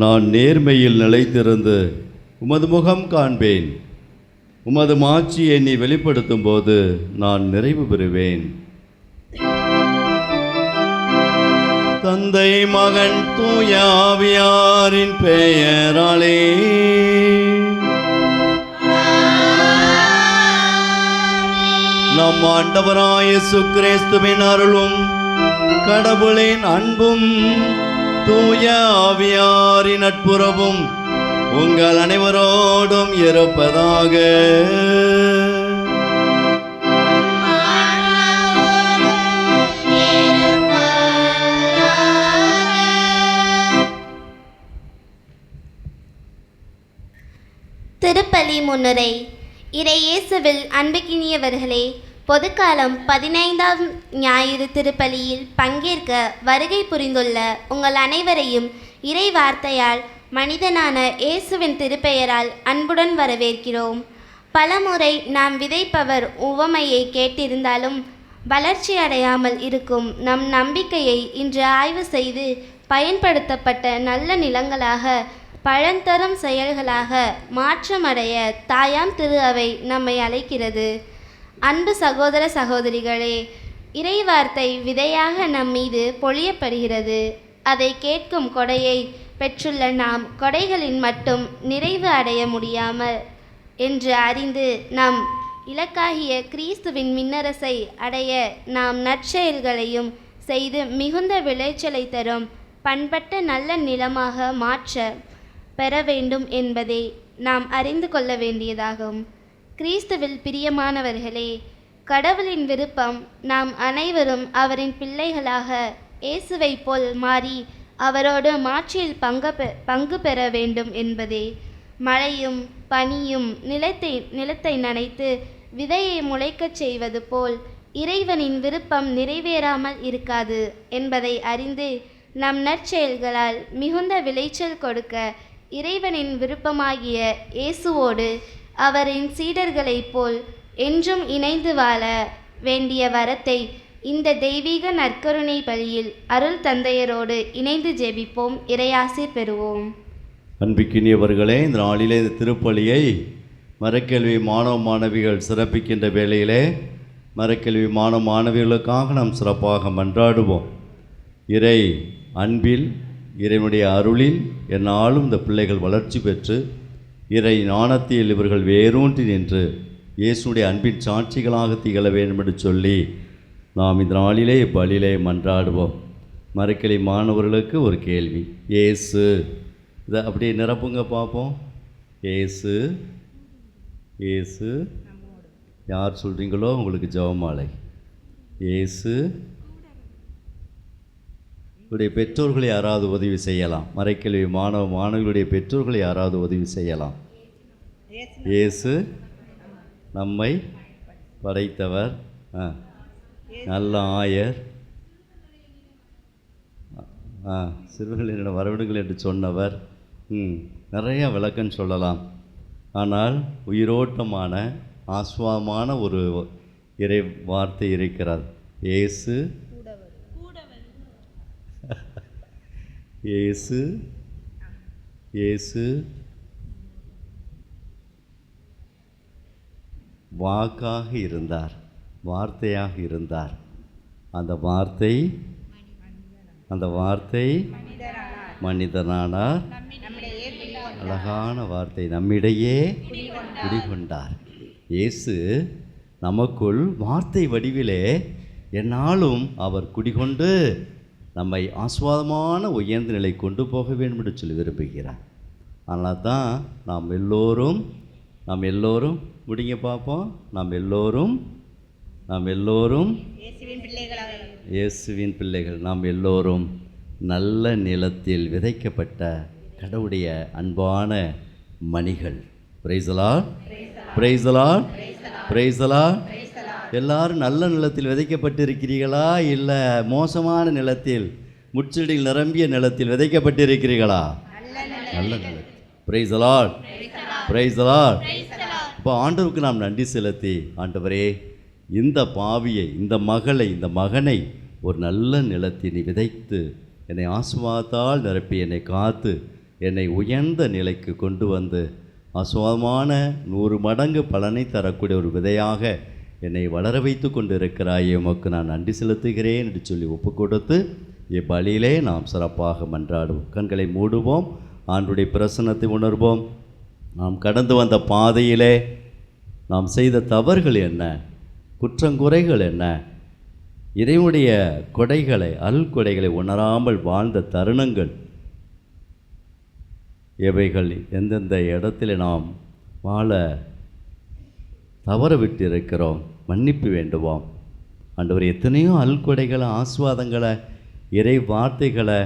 நான் நேர்மையில் நிலைத்திருந்து உமது முகம் காண்பேன். உமது மாட்சியை நீ வெளிப்படுத்தும் போது நான் நிறைவு பெறுவேன். தந்தை மகன் தூய ஆவியாரின் பெயராலே நம் ஆண்டவராய இயேசு கிறிஸ்துவின் அருளும் கடவுளின் அன்பும் தூய ஆவியாரின் நட்புறவும் உங்கள் அனைவரோடும் இருப்பதாக. திருப்பலி முன்னுரை. இறை இயேசுவில் அன்புக்கினியவர்களே, பொதுக்காலம் 15ஆம் ஞாயிறு திருப்பலியில் பங்கேற்க வருகை புரிந்துள்ள உங்கள் அனைவரையும் இறை வார்த்தையால் மனிதனான இயேசுவின் திருப்பெயரால் அன்புடன் வரவேற்கிறோம். பலமுறை நாம் விதைப்பவர் உவமையை கேட்டிருந்தாலும் வளர்ச்சி அடையாமல் இருக்கும் நம் நம்பிக்கையை இன்று ஆய்வு செய்து பயன்படுத்தப்பட்ட நல்ல நிலங்களாக பழந்தரும் செயல்களாக மாற்றமடைய தாயாம் திரு அவை நம்மை அழைக்கிறது. அன்பு சகோதர சகோதரிகளே, இறைவார்த்தை விதையாக நம் மீது பொழியப்படுகிறது. அதை கேட்கும் கொடையை பெற்றுள்ள நாம் கொடைகளின் மட்டும் நிறைவு அடைய முடியாமல் என்று அறிந்து நம் இலக்காகிய கிறிஸ்துவின் மின்னரசை அடைய நாம் நற்செயல்களையும் செய்து மிகுந்த விளைச்சலை தரும் பண்பட்ட நல்ல நிலமாக மாற்ற பெற வேண்டும் என்பதை நாம் அறிந்து கொள்ள வேண்டியதாகும். கிறிஸ்துவில் பிரியமானவர்களே, கடவுளின் விருப்பம் நாம் அனைவரும் அவரின் பிள்ளைகளாக இயேசுவை போல் மாறி அவரோடு மாட்சியில் பங்கு பெற வேண்டும் என்பதே. மழையும் பனியும் நிலத்தை நனைத்து விதையை முளைக்கச் செய்வது போல் இறைவனின் விருப்பம் நிறைவேறாமல் இருக்காது என்பதை அறிந்து நம் நற்செயல்களால் மிகுந்த விளைச்சல் கொடுக்க இறைவனின் விருப்பமாகிய இயேசுவோடு அவரின் சீடர்களைப் போல் என்றும் இணைந்து வாழ வேண்டிய வரத்தை இந்த தெய்வீக நற்கருணை பலியில் அருள் தந்தையரோடு இணைந்து ஜெபிப்போம். இறையாசீர் பெறுவோம். அன்பிக்கினியவர்களே, இந்த நாளிலே இந்த திருப்பலியை மறைக்கல்வி மாணவ மாணவிகள் சிறப்பிக்கின்ற வேளையிலே மறைக்கல்வி மாணவ மாணவிகளுக்காக நாம் சிறப்பாக மன்றாடுவோம். இறை அன்பில் இறைவனுடைய அருளில் என்னாலும் இந்த பிள்ளைகள் வளர்ச்சி பெற்று இறை ஞானத்தில் இவர்கள் வேரூன்றி நின்று இயேசுடைய அன்பின் சாட்சிகளாக திகழ வேண்டும் என்று சொல்லி நாம் இந்த நாளிலே இப்பலியிலே மன்றாடுவோம். மறைக்கலை மாணவர்களுக்கு ஒரு கேள்வி. இயேசு இதை அப்படியே நிரப்புங்க பார்ப்போம். இயேசு இயேசு யார் சொல்கிறீங்களோ உங்களுக்கு ஜெபமாலை. இயேசு உடைய பெற்றோர்களை யாராவது உதவி செய்யலாம். மறைக்கல்வி மாணவர்களுடைய பெற்றோர்களை யாராவது உதவி செய்யலாம். இயேசு நம்மை படைத்தவர், நல்ல ஆயர், சிறுவர்களிடம் வரவிடுங்கள் என்று சொன்னவர், நிறையா விளக்கம் சொல்லலாம். ஆனால் உயிரோட்டமான ஆஸ்வாதமான ஒரு இறை வார்த்தை இருக்கிறது. இயேசு இயேசு இயேசு வாக்காக இருந்தார், வார்த்தையாக இருந்தார். அந்த வார்த்தை மனிதனானார். அழகான வார்த்தை, நம்மிடையே குடிகொண்டார். இயேசு நமக்குள் வார்த்தை வடிவிலே என்னாலும் அவர் குடிகொண்டு நம்மை ஆஸ்வாதமான உயர்ந்த நிலை கொண்டு போக வேண்டும் என்று சொல்லி விரும்புகிறார். அதனால தான் நாம் எல்லோரும் முடிங்க பார்ப்போம். நாம் எல்லோரும் இயேசுவின் பிள்ளைகள். நாம் எல்லோரும் நல்ல நிலத்தில் விதைக்கப்பட்ட கடவுளுடைய அன்பான மணிகள். Praise the Lord, praise the Lord, praise the Lord. எல்லாரும் நல்ல நிலத்தில் விதைக்கப்பட்டிருக்கிறீர்களா, இல்லை மோசமான நிலத்தில் முட்செடியில் நிரம்பிய நிலத்தில் விதைக்கப்பட்டிருக்கிறீர்களா? நல்ல நிலத்தில். Praise the Lord, praise the Lord. இப்போ ஆண்டவருக்கு நாம் நன்றி செலுத்தி, ஆண்டவரே இந்த பாவியை, இந்த மகனை ஒரு நல்ல நிலத்தில் நீ விதைத்து என்னை ஆசுவாதத்தால் நிரப்பி என்னை காத்து என்னை உயர்ந்த நிலைக்கு கொண்டு வந்து ஆசுவாதமான 100 மடங்கு பலனை தரக்கூடிய ஒரு விதையாக என்னை வளர வைத்து கொண்டு இருக்கிறாயே, உமக்கு நான் நன்றி செலுத்துகிறேன் என்று சொல்லி ஒப்பு கொடுத்து இப்பலியிலே நாம் சிறப்பாக மன்றாடுவோம். கண்களை மூடுவோம், ஆண்டுடைய பிரசன்னத்தை உணர்வோம். நாம் கடந்து வந்த பாதையிலே நாம் செய்த தவறுகள் என்ன, குற்றங்குறைகள் என்ன, இறைவனுடைய கொடைகளை அல்கொடைகளை உணராமல் வாழ்ந்த தருணங்கள் எவைகள், எந்தெந்த இடத்துல நாம் வாழ தவற விட்டு இருக்கிறோம், மன்னிப்பு வேண்டுவோம். ஆண்டவர் எத்தனையோ அல்கொடைகளை, ஆஸ்வாதங்களை, இறை வார்த்தைகளை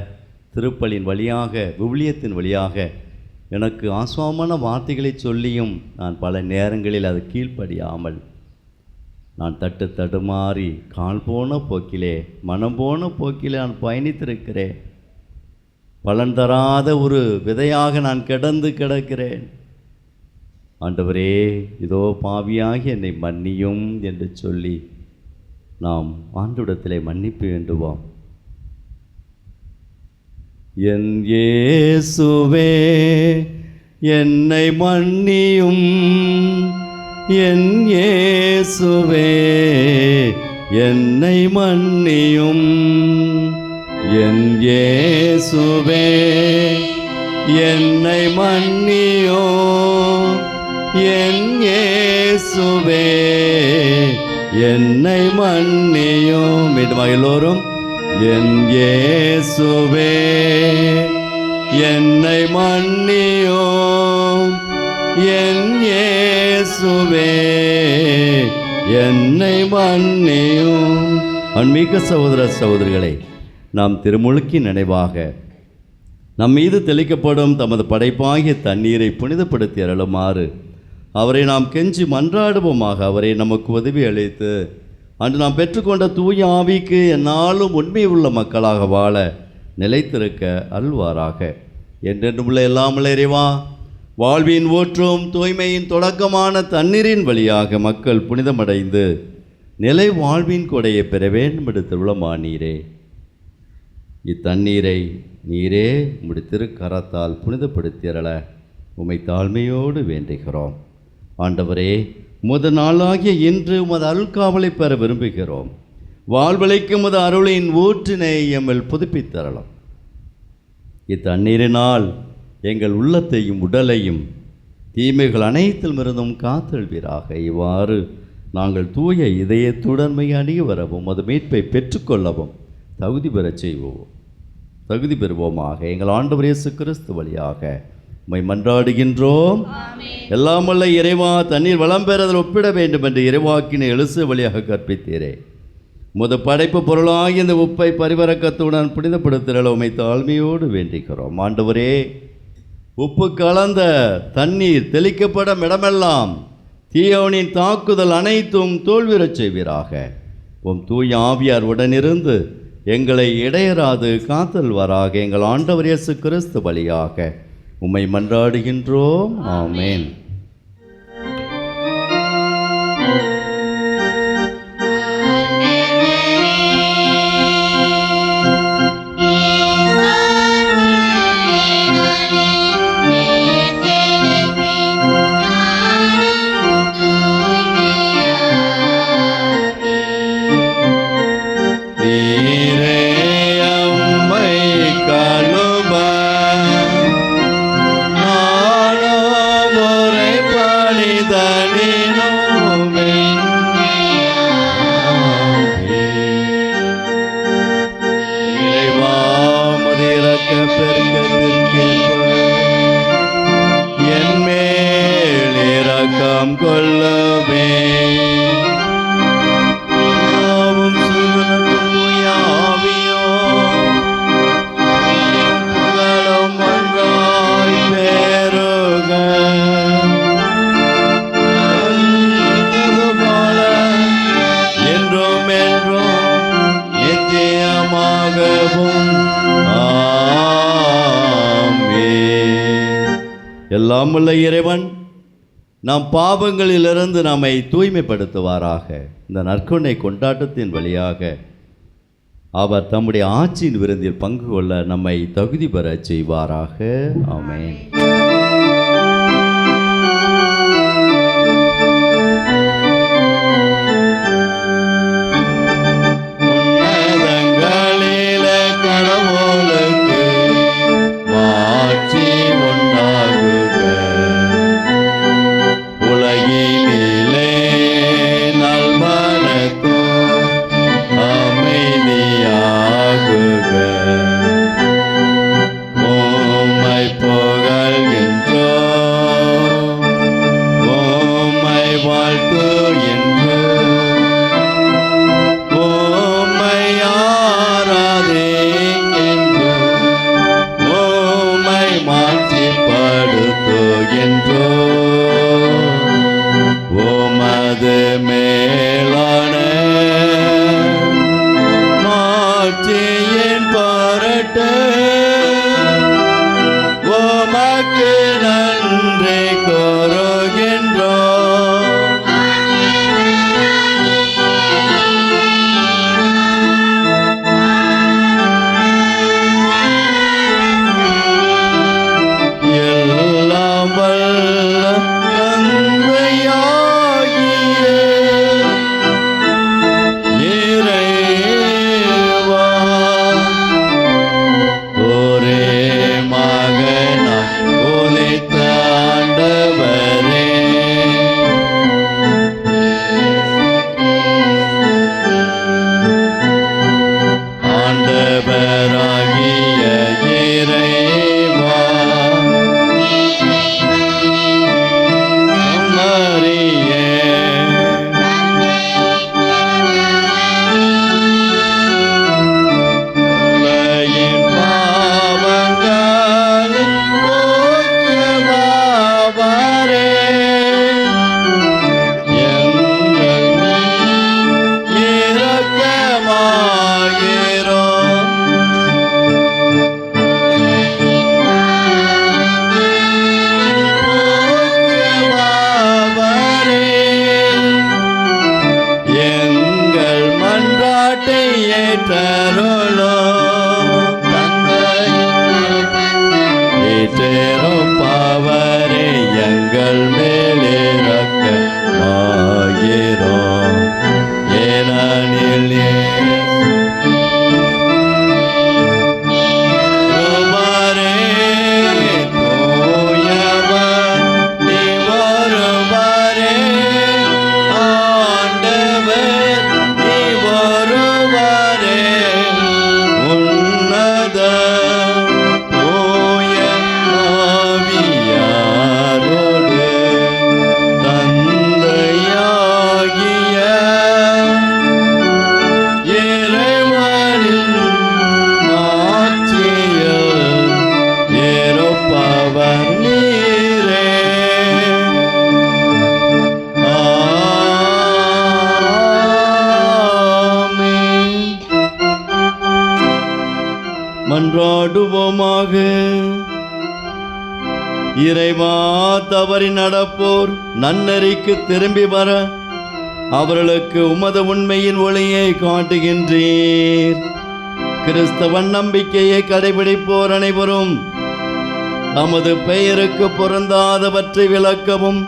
திருப்பலின் வழியாக, விவிலியத்தின் வழியாக எனக்கு ஆஸ்வாதமான வார்த்தைகளை சொல்லியும் நான் பல நேரங்களில் அது கீழ்ப்படியாமல் நான் தடுமாறி கால் போன போக்கிலே, மனம் போன போக்கிலே நான் பயணித்திருக்கிறேன். பலன் தராத ஒரு விதையாக நான் கிடக்கிறேன். ஆண்டவரே, இதோ பாவியாகி என்னை மன்னியும் என்று சொல்லி நாம் ஆண்டவரிடத்திலே மன்னிப்பு வேண்டுவோம். என் இயேசுவே என்னை மன்னியும், என் இயேசுவே என்னை மன்னியும், என் இயேசுவே என்னை மன்னியும், என் இயேசுவே என்னை மன்னியும். மீண்டும் எல்லோரும், என் இயேசுவே என்னை மன்னியும், என் இயேசுவே என்னை மன்னியும். அன்பிக்க சகோதர சகோதரிகளே, நாம் திருமுழுக்கின் நினைவாக நம் மீது தெளிக்கப்படும் தமது படைப்பாகிய தண்ணீரை புனிதப்படுத்தி அருளுமாறு அவரை நாம் கெஞ்சி மன்றாடுவோமாக. அவரை நமக்கு உதவி அளித்து அன்று நாம் பெற்றுக்கொண்ட தூய ஆவிக்கு என்னாலும் உண்மை உள்ள மக்களாக வாழ நிலைத்திருக்க அல்வாராக. என்றென்றும் எல்லாமுள்ள இறைவா, வாழ்வின் ஊற்றும் தூய்மையின் தொடக்கமான தண்ணீரின் வழியாக மக்கள் புனிதமடைந்து நிலை வாழ்வின் கொடையை பெற வேண்டும் என்று திருவுளமானீரே. இத்தண்ணீரை நீரே உம்முடைய திருக்கரத்தால் புனிதப்படுத்தியறல உம்மை தாழ்மையோடு வேண்டுகிறோம். ஆண்டவரே, உமது நாளாகிய இன்று உமது அருள்காவலை பெற விரும்புகிறோம். வாழ்வழைக்கும் உமது அருளின் ஊற்றினை எம்மில் புதுப்பித்தரலாம். இத்தண்ணீரினால் எங்கள் உள்ளத்தையும் உடலையும் தீமைகள் அனைத்தில் இருந்தும் காத்தெழுவீராக. இவ்வாறு நாங்கள் தூய இதயத்துடன் அணுகி வரவும் அது மீட்பை பெற்றுக்கொள்ளவும் தகுதி பெறுவோமாக. எங்கள் ஆண்டவர் இயேசு கிறிஸ்து வழியாக உம்மை மன்றாடுகின்றோம். எல்லாம் வல்ல இறைவா, தண்ணீர் வளம் பெறுதல் ஒப்பிட வேண்டும் என்று இறைவாக்கினை எழுசு வழியாக கற்பித்தீரே. உமது படைப்பு பொருளாகி இந்த உப்பை பரிவரக்கத்துடன் புனிதப்படுத்திட உம்மை தாழ்மையோடு வேண்டிக்கிறோம். ஆண்டவரே, உப்பு கலந்த தண்ணீர் தெளிக்கப்படும் இடமெல்லாம் தீயோனின் தாக்குதல் அனைத்தும் தோல்வியுறச் செய்வீராக. உம் தூய ஆவியார் உடனிருந்து எங்களை இடையராது காத்தல்வாராக. எங்கள் ஆண்டவர் இயேசு கிறிஸ்து வழியாக உம்மை மன்றாடுகின்றோம். ஆமென். எல்லாம் உள்ள இறைவன் நம் பாவங்களிலிருந்து நம்மை தூய்மைப்படுத்துவாராக. இந்த நற்கொடை கொண்டாட்டத்தின் வழியாக அவர் தம்முடைய ஆட்சியின் விருந்தில் பங்கு கொள்ள நம்மை தகுதி பெற செய்வாராக. ஆமென். மன்றாடுவோமாக. இறைவா, தவறி நடப்போர் நன்னெறிக்கு திரும்பி வர அவர்களுக்கு உமது உண்மையின் ஒளியை காட்டுகின்றீர். கிறிஸ்தவன் நம்பிக்கையை கடைபிடிப்போர் அனைவரும் தமது பெயருக்கு பொருந்தாதவற்றை விளக்கவும்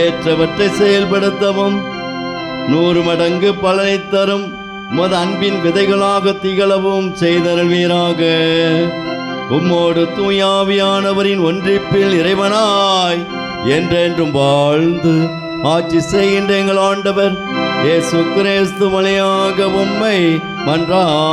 ஏற்றவற்றை செயல்படுத்தவும் 100 மடங்கு பலனை தரும் உமது அன்பின் விதைகளாக திகழவும் செய்தருள்வீராக. உம்மோடு தூயாவியானவரின் ஒன்றிப்பில் இறைவனாய் என்றென்றும் வாழ்ந்து ஆட்சி செய்கின்ற எங்கள் ஆண்டவர் இயேசு கிறிஸ்து வழியாக உம்மை மன்றாடுகின்றோம்.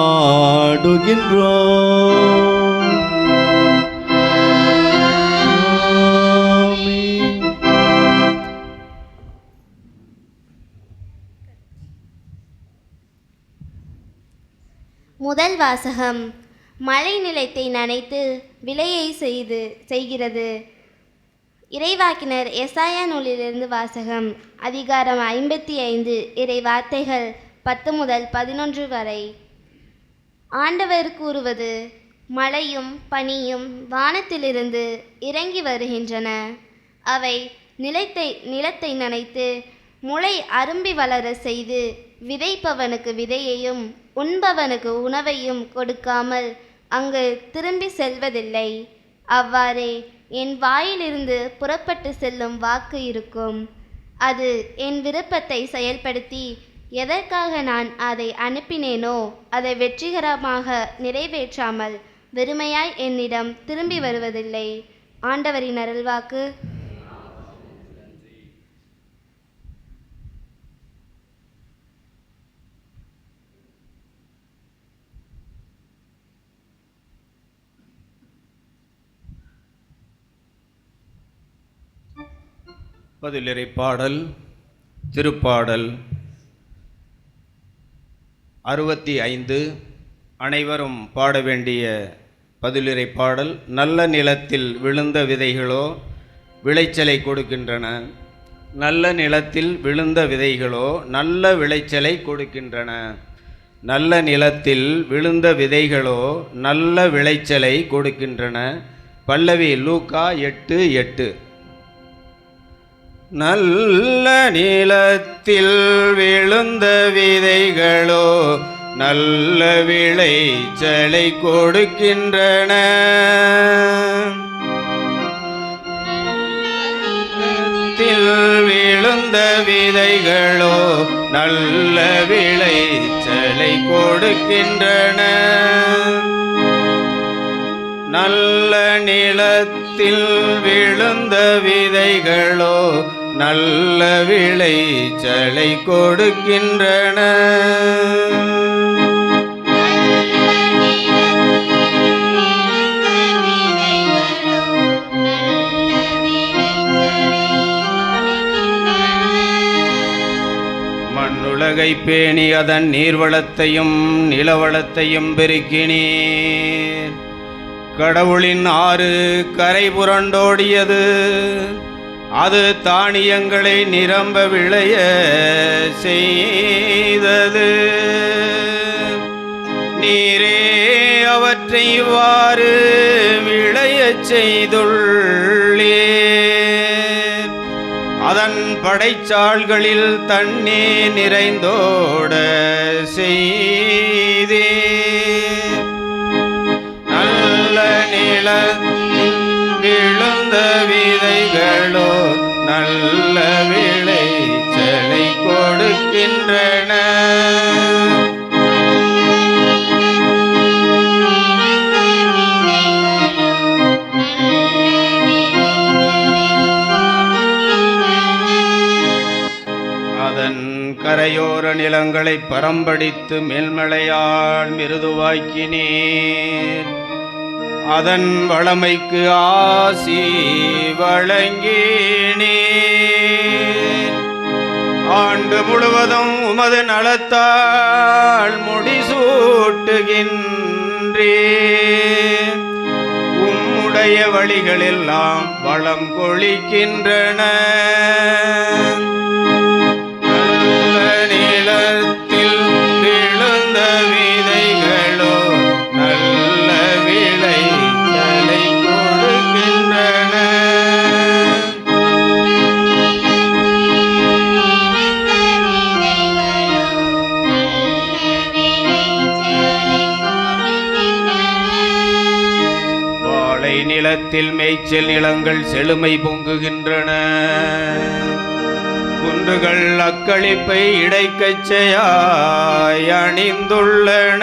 முதல் வாசகம். மழை நிலத்தை நனைத்து விளையை செய்கிறது. இறைவாக்கினர் எசாயா நூலிலிருந்து வாசகம். அதிகாரம் 55, இறை வார்த்தைகள் 10 முதல் 11 வரை. ஆண்டவர் கூறுவது: மழையும் பனியும் வானத்திலிருந்து இறங்கி வருகின்றன. அவை நிலத்தை நனைத்து முளை அரும்பி வளர செய்து விதைப்பவனுக்கு விதையையும் உண்பவனுக்கு உணவையும் கொடுக்காமல் அங்கு திரும்பி செல்வதில்லை. அவ்வாறே என் வாயிலிருந்து புறப்பட்டு செல்லும் வாக்கு இருக்கும். அது என் விருப்பத்தை செயல்படுத்தி எதற்காக நான் அதை அனுப்பினேனோ அதை வெற்றிகரமாக நிறைவேற்றாமல் வெறுமையாய் என்னிடம் திரும்பி வருவதில்லை. ஆண்டவரின் அருள்வாக்கு. பதிலிறை பாடல். திருப்பாடல் 65. அனைவரும் பாட வேண்டிய பதிலிறை பாடல். நல்ல நிலத்தில் விழுந்த விதைகளோ விளைச்சலை கொடுக்கின்றன. நல்ல நிலத்தில் விழுந்த விதைகளோ நல்ல விளைச்சலை கொடுக்கின்றன. நல்ல நிலத்தில் விழுந்த விதைகளோ நல்ல விளைச்சலை கொடுக்கின்றன. பல்லவி லூக்கா 8:8. நல்ல நிலத்தில் விழுந்த விதைகளோ நல்ல விளைச்சலை கொடுக்கின்றன. விழுந்த விதைகளோ நல்ல விளைச்சலை கொடுக்கின்றன. நல்ல நிலத்தில் விழுந்த விதைகளோ நல்ல விளைச்சலை கொடுக்கின்றன. மண்ணுலகை பேணி அதன் நீர்வளத்தையும் நிலவளத்தையும் பெருக்கினீர். கடவுளின் ஆறு கரை புரண்டோடியது. அது தானியங்களை நிரம்ப விளைய செய்தது. நீரே அவற்றை இவ்வாறு விளையச் செய்துள்ளீர். அதன் படைச்சால்களில் தண்ணீர் நிறைந்தோட செய்தீர். நல்ல நிலத்தில் விழுந்த விதைகளோ நல்ல விளைச்சலை கொடுக்கின்றன. அதன் கரையோர நிலங்களை பரம்படித்து மேல்மலையால் மிருதுவாக்கினீர். அதன் வளமைக்கு ஆசி வழங்கினீர். ஆண்டு முழுவதும் உமது நலத்தால் முடிசூட்டுகின்றீர். உம்முடைய வழிகளெல்லாம் வளம் கொளிக்கின்றன. நல்ல நிலத்தில் விழுந்த விதைகளோ நல்ல விளைச்சலை நிலத்தில் மேய்ச்சல் நிலங்கள் செழுமை பொங்குகின்றன. குன்றுகள் அக்களிப்பை இடைக்கச்சையாய் அணிந்துள்ளன.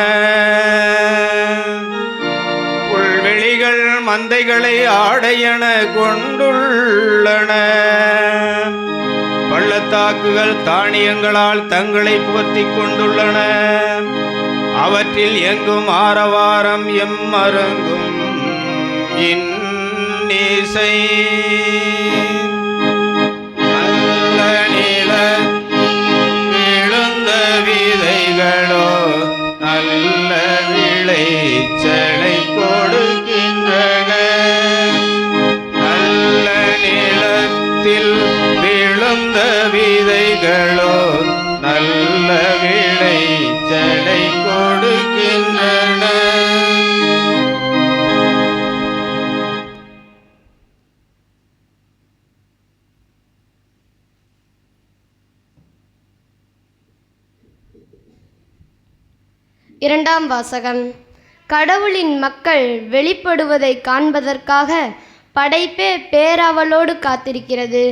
புல்வெளிகள் மந்தைகளை ஆடையென கொண்டுள்ளன. பள்ளத்தாக்குகள் தானியங்களால் தங்களை போர்த்திக் கொண்டுள்ளன. அவற்றில் எங்கும் ஆரவாரம் எம்மருங்கும் இன்னிசை. நல்ல நில விழுந்த விதைகளோ நல்ல விளைச்சலை கொடுக்கின்றன. நல்ல நிலத்தில் விழுந்த விதைகளோ நல்ல விளைச்சலை கொடுக்கின்றன. இரண்டாம் வாசகம். கடவுளின் மக்கள் வெளிப்படுவதை காண்பதற்காக படைப்பே பேராவலோடு காத்திருக்கிறது.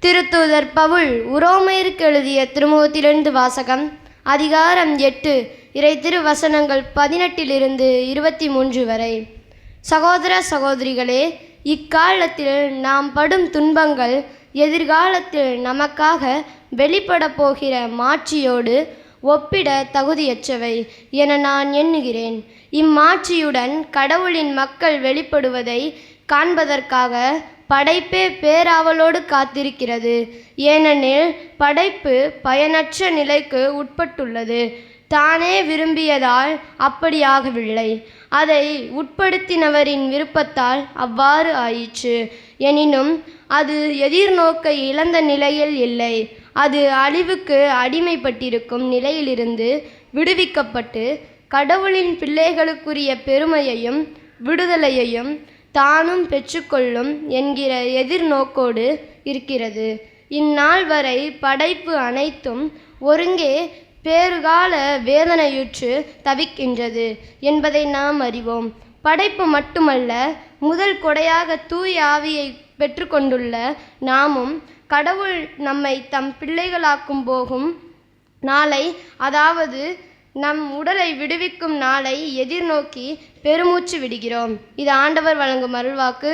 திருத்தூதர் பவுல் உரோமையருக்கு எழுதிய திருமுகத்திலிருந்து வாசகம். அதிகாரம் 8 இறை திருவசனங்கள் 18 23 வரை. சகோதர சகோதரிகளே, இக்காலத்தில் நாம் படும் துன்பங்கள் எதிர்காலத்தில் நமக்காக வெளிப்பட போகிற மாட்சியோடு ஒப்பிட தகுதியற்றவை என நான் எண்ணுகிறேன். இம்மாட்சியுடன் கடவுளின் மக்கள் வெளிப்படுவதை காண்பதற்காக படைப்பே பேராவலோடு காத்திருக்கிறது. ஏனெனில் படைப்பு பயனற்ற நிலைக்கு உட்பட்டுள்ளது. தானே விரும்பியதால் அப்படியாகவில்லை, அதை உட்படுத்தினவரின் விருப்பத்தால் அவ்வாறு ஆயிற்று. எனினும் அது எதிர்நோக்கை இழந்த நிலையில் இல்லை. அது அழிவுக்கு அடிமைப்பட்டிருக்கும் நிலையிலிருந்து விடுவிக்கப்பட்டு கடவுளின் பிள்ளைகளுக்குரிய பெருமையையும் விடுதலையையும் தானும் பெற்றுக்கொள்ளும் என்கிற எதிர்நோக்கோடு இருக்கிறது. இந்நாள் வரை படைப்பு அனைத்தும் ஒருங்கே பேறுகால வேதனையுற்று தவிக்கின்றது என்பதை நாம் அறிவோம். படைப்பு மட்டுமல்ல, முதல் கொடையாக தூய ஆவியை பெற்றுக்கொண்டுள்ள நாமும் கடவுள் நம்மை தம் பிள்ளைகளாக்கும் போகும் நாளை, அதாவது நம் உடலை விடுவிக்கும் நாளை எதிர்நோக்கி பெருமூச்சு விடுகிறோம். இது ஆண்டவர் வழங்கும் அருள்வாக்கு.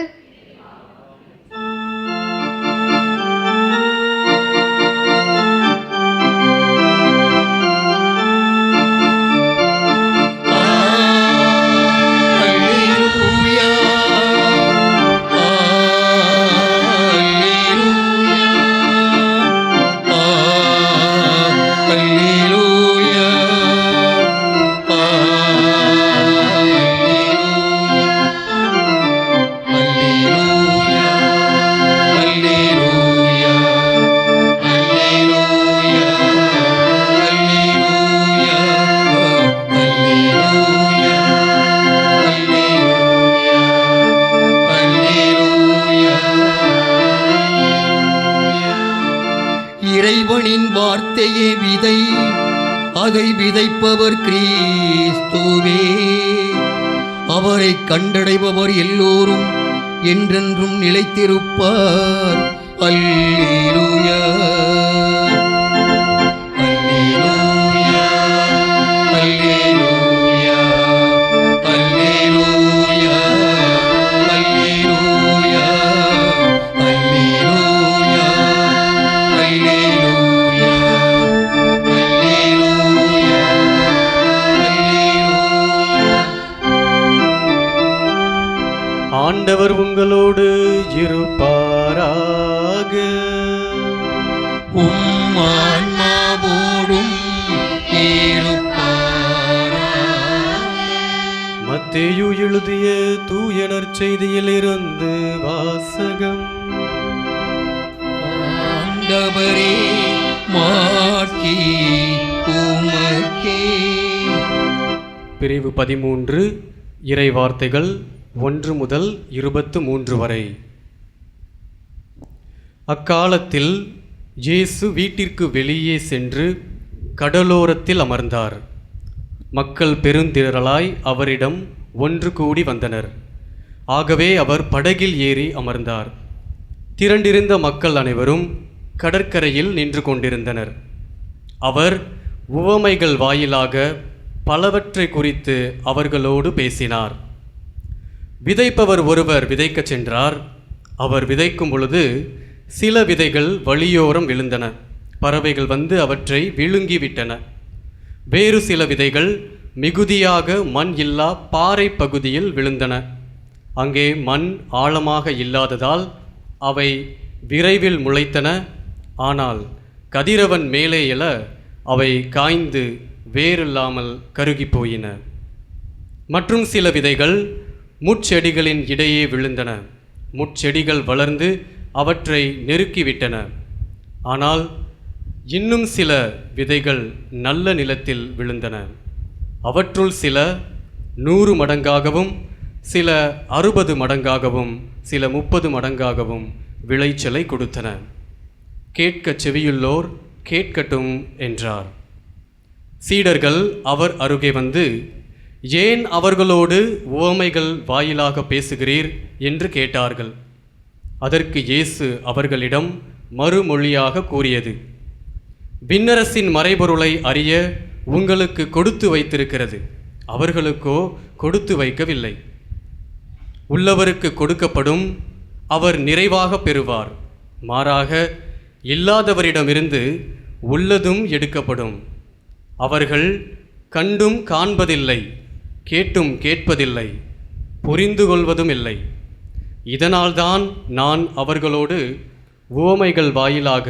இறைவனின் வார்த்தையே விதை, அதை விதைப்பவர் கிறிஸ்துவே. அவரை கண்டடைபவர் எல்லோரும் என்றென்றும் நிலைத்திருப்பார். அல்லேலூயா, அல்லேலூயா, அல்லேலூயா, அல்லேலூயா, அல்லேலூயா, அல்லேலூயா, அல்லேலூயா, அல்லேலூயா, அல்லேலூயா. ஆண்டவர் உங்களோடு இருப்பாராக. உம் ஆன்மாவோடும் இருப்பாராக. மத்தேயு எழுதிய தூய நற்செய்தியிலிருந்து வாசகம். ஆண்டவரே, மாட்சி உமக்கே. பிரிவு 13 இறை வார்த்தைகள் 1 முதல் 23 வரை. அக்காலத்தில் இயேசு வீட்டிற்கு வெளியே சென்று கடலோரத்தில் அமர்ந்தார். மக்கள் பெருந்திரளாய் அவரிடம் ஒன்று கூடி வந்தனர். ஆகவே அவர் படகில் ஏறி அமர்ந்தார். திரண்டிருந்த மக்கள் அனைவரும் கடற்கரையில் நின்று கொண்டிருந்தனர். அவர் உவமைகள் வாயிலாக பலவற்றை குறித்து அவர்களோடு பேசினார். விதைப்பவர் ஒருவர் விதைக்கச் சென்றார். அவர் விதைக்கும் பொழுது சில விதைகள் வழியோரம் விழுந்தன. பறவைகள் வந்து அவற்றை விழுங்கிவிட்டன. வேறு சில விதைகள் மிகுதியாக மண் இல்லா பாறை பகுதியில் விழுந்தன. அங்கே மண் ஆழமாக இல்லாததால் அவை விரைவில் முளைத்தன. ஆனால் கதிரவன் மேலே எழ அவை காய்ந்து வேரில்லாமல் கருகி போயின. மற்றும் சில விதைகள் முட்செடிகளின் இடையே விழுந்தன. முட்செடிகள் வளர்ந்து அவற்றை நெருக்கிவிட்டன. ஆனால் இன்னும் சில விதைகள் நல்ல நிலத்தில் விழுந்தன. அவற்றுள் சில 100 மடங்காகவும் சில 60 மடங்காகவும் சில 30 மடங்காகவும் விளைச்சலை கொடுத்தன. கேட்கச் செவியுள்ளோர் கேட்கட்டும் என்றார். சீடர்கள் அவர் அருகே வந்து, ஏன் அவர்களோடு உவமைகள் வாயிலாக பேசுகிறீர் என்று கேட்டார்கள். அதற்கு இயேசு அவர்களிடம் மறுமொழியாக கூறியது, விண்ணரசின் மறைபொருளை அறிய உங்களுக்கு கொடுத்து வைத்திருக்கிறது, அவர்களுக்கோ கொடுத்து வைக்கவில்லை. உள்ளவருக்கு கொடுக்கப்படும், அவர் நிறைவாக பெறுவார். மாறாக இல்லாதவரிடமிருந்து உள்ளதும் எடுக்கப்படும். அவர்கள் கண்டும் காண்பதில்லை, கேட்டும் கேட்பதில்லை, புரிந்து கொள்வதும் இல்லை. இதனால்தான் நான் அவர்களோடு உவமைகள் வாயிலாக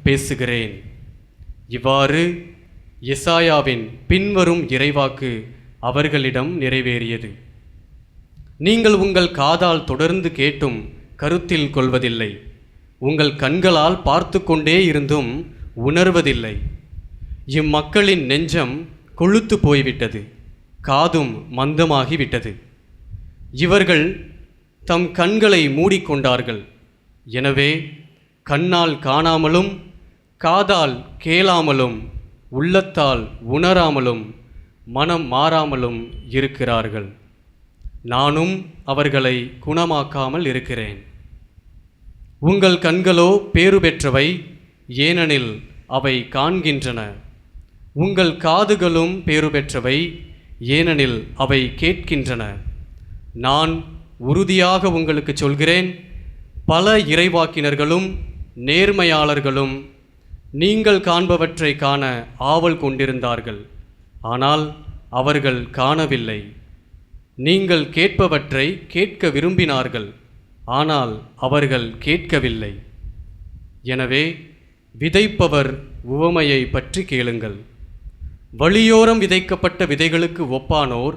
பேசுகிறேன். இவ்வாறு எசாயாவின் பின்வரும் இறைவாக்கு அவர்களிடம் நிறைவேறியது. நீங்கள் உங்கள் காதால் தொடர்ந்து கேட்டும் கருத்தில் கொள்வதில்லை, உங்கள் கண்களால் பார்த்து கொண்டே இருந்தும் உணர்வதில்லை. இம்மக்களின் நெஞ்சம் கொழுத்து போய்விட்டது, காதும் மந்தமாகிவிட்டது. இவர்கள் தம் கண்களை மூடிக்கொண்டார்கள். எனவே கண்ணால் காணாமலும் காதால் கேளாமலும் உள்ளத்தால் உணராமலும் மனம் மாறாமலும் இருக்கிறார்கள். நானும் அவர்களை குணமாக்காமல் இருக்கிறேன். உங்கள் கண்களோ பேறு பெற்றவை, ஏனெனில் அவை காண்கின்றன. உங்கள் காதுகளும் பேறு பெற்றவை, ஏனெனில் அவை கேட்கின்றன. நான் உறுதியாக உங்களுக்கு சொல்கிறேன், பல இறைவாக்கினர்களும் நேர்மையாளர்களும் நீங்கள் காண்பவற்றை காண ஆவல் கொண்டிருந்தார்கள், ஆனால் அவர்கள் காணவில்லை. நீங்கள் கேட்பவற்றை கேட்க விரும்பினார்கள், ஆனால் அவர்கள் கேட்கவில்லை. எனவே விதைப்பவர் உவமையை பற்றி கேளுங்கள். வழியோரம் விதைக்கப்பட்ட விதைகளுக்கு ஒப்பானோர்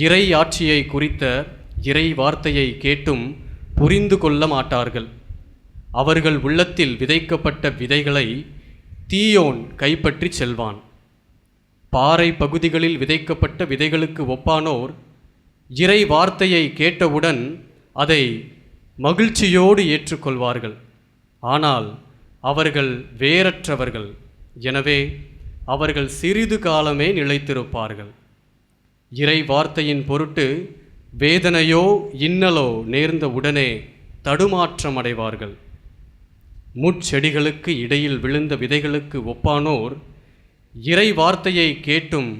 இறை ஆட்சியை குறித்த இறை வார்த்தையை கேட்டும் புரிந்து கொள்ள மாட்டார்கள். அவர்கள் உள்ளத்தில் விதைக்கப்பட்ட விதைகளை தீயோன் கைப்பற்றி செல்வான். பாறை பகுதிகளில் விதைக்கப்பட்ட விதைகளுக்கு ஒப்பானோர் இறை வார்த்தையை கேட்டவுடன் அதை மகிழ்ச்சியோடு ஏற்றுக்கொள்வார்கள். ஆனால் அவர்கள் வேரற்றவர்கள், எனவே அவர்கள் சிறிது காலமே நிலைத்திருப்பார்கள். இறை வார்த்தையின் பொருட்டு வேதனையோ இன்னலோ நேர்ந்த உடனே தடுமாற்றம் அடைவார்கள். முட்செடிகளுக்கு இடையில் விழுந்த விதைகளுக்கு ஒப்பானோர் இறை வார்த்தையை கேட்டும்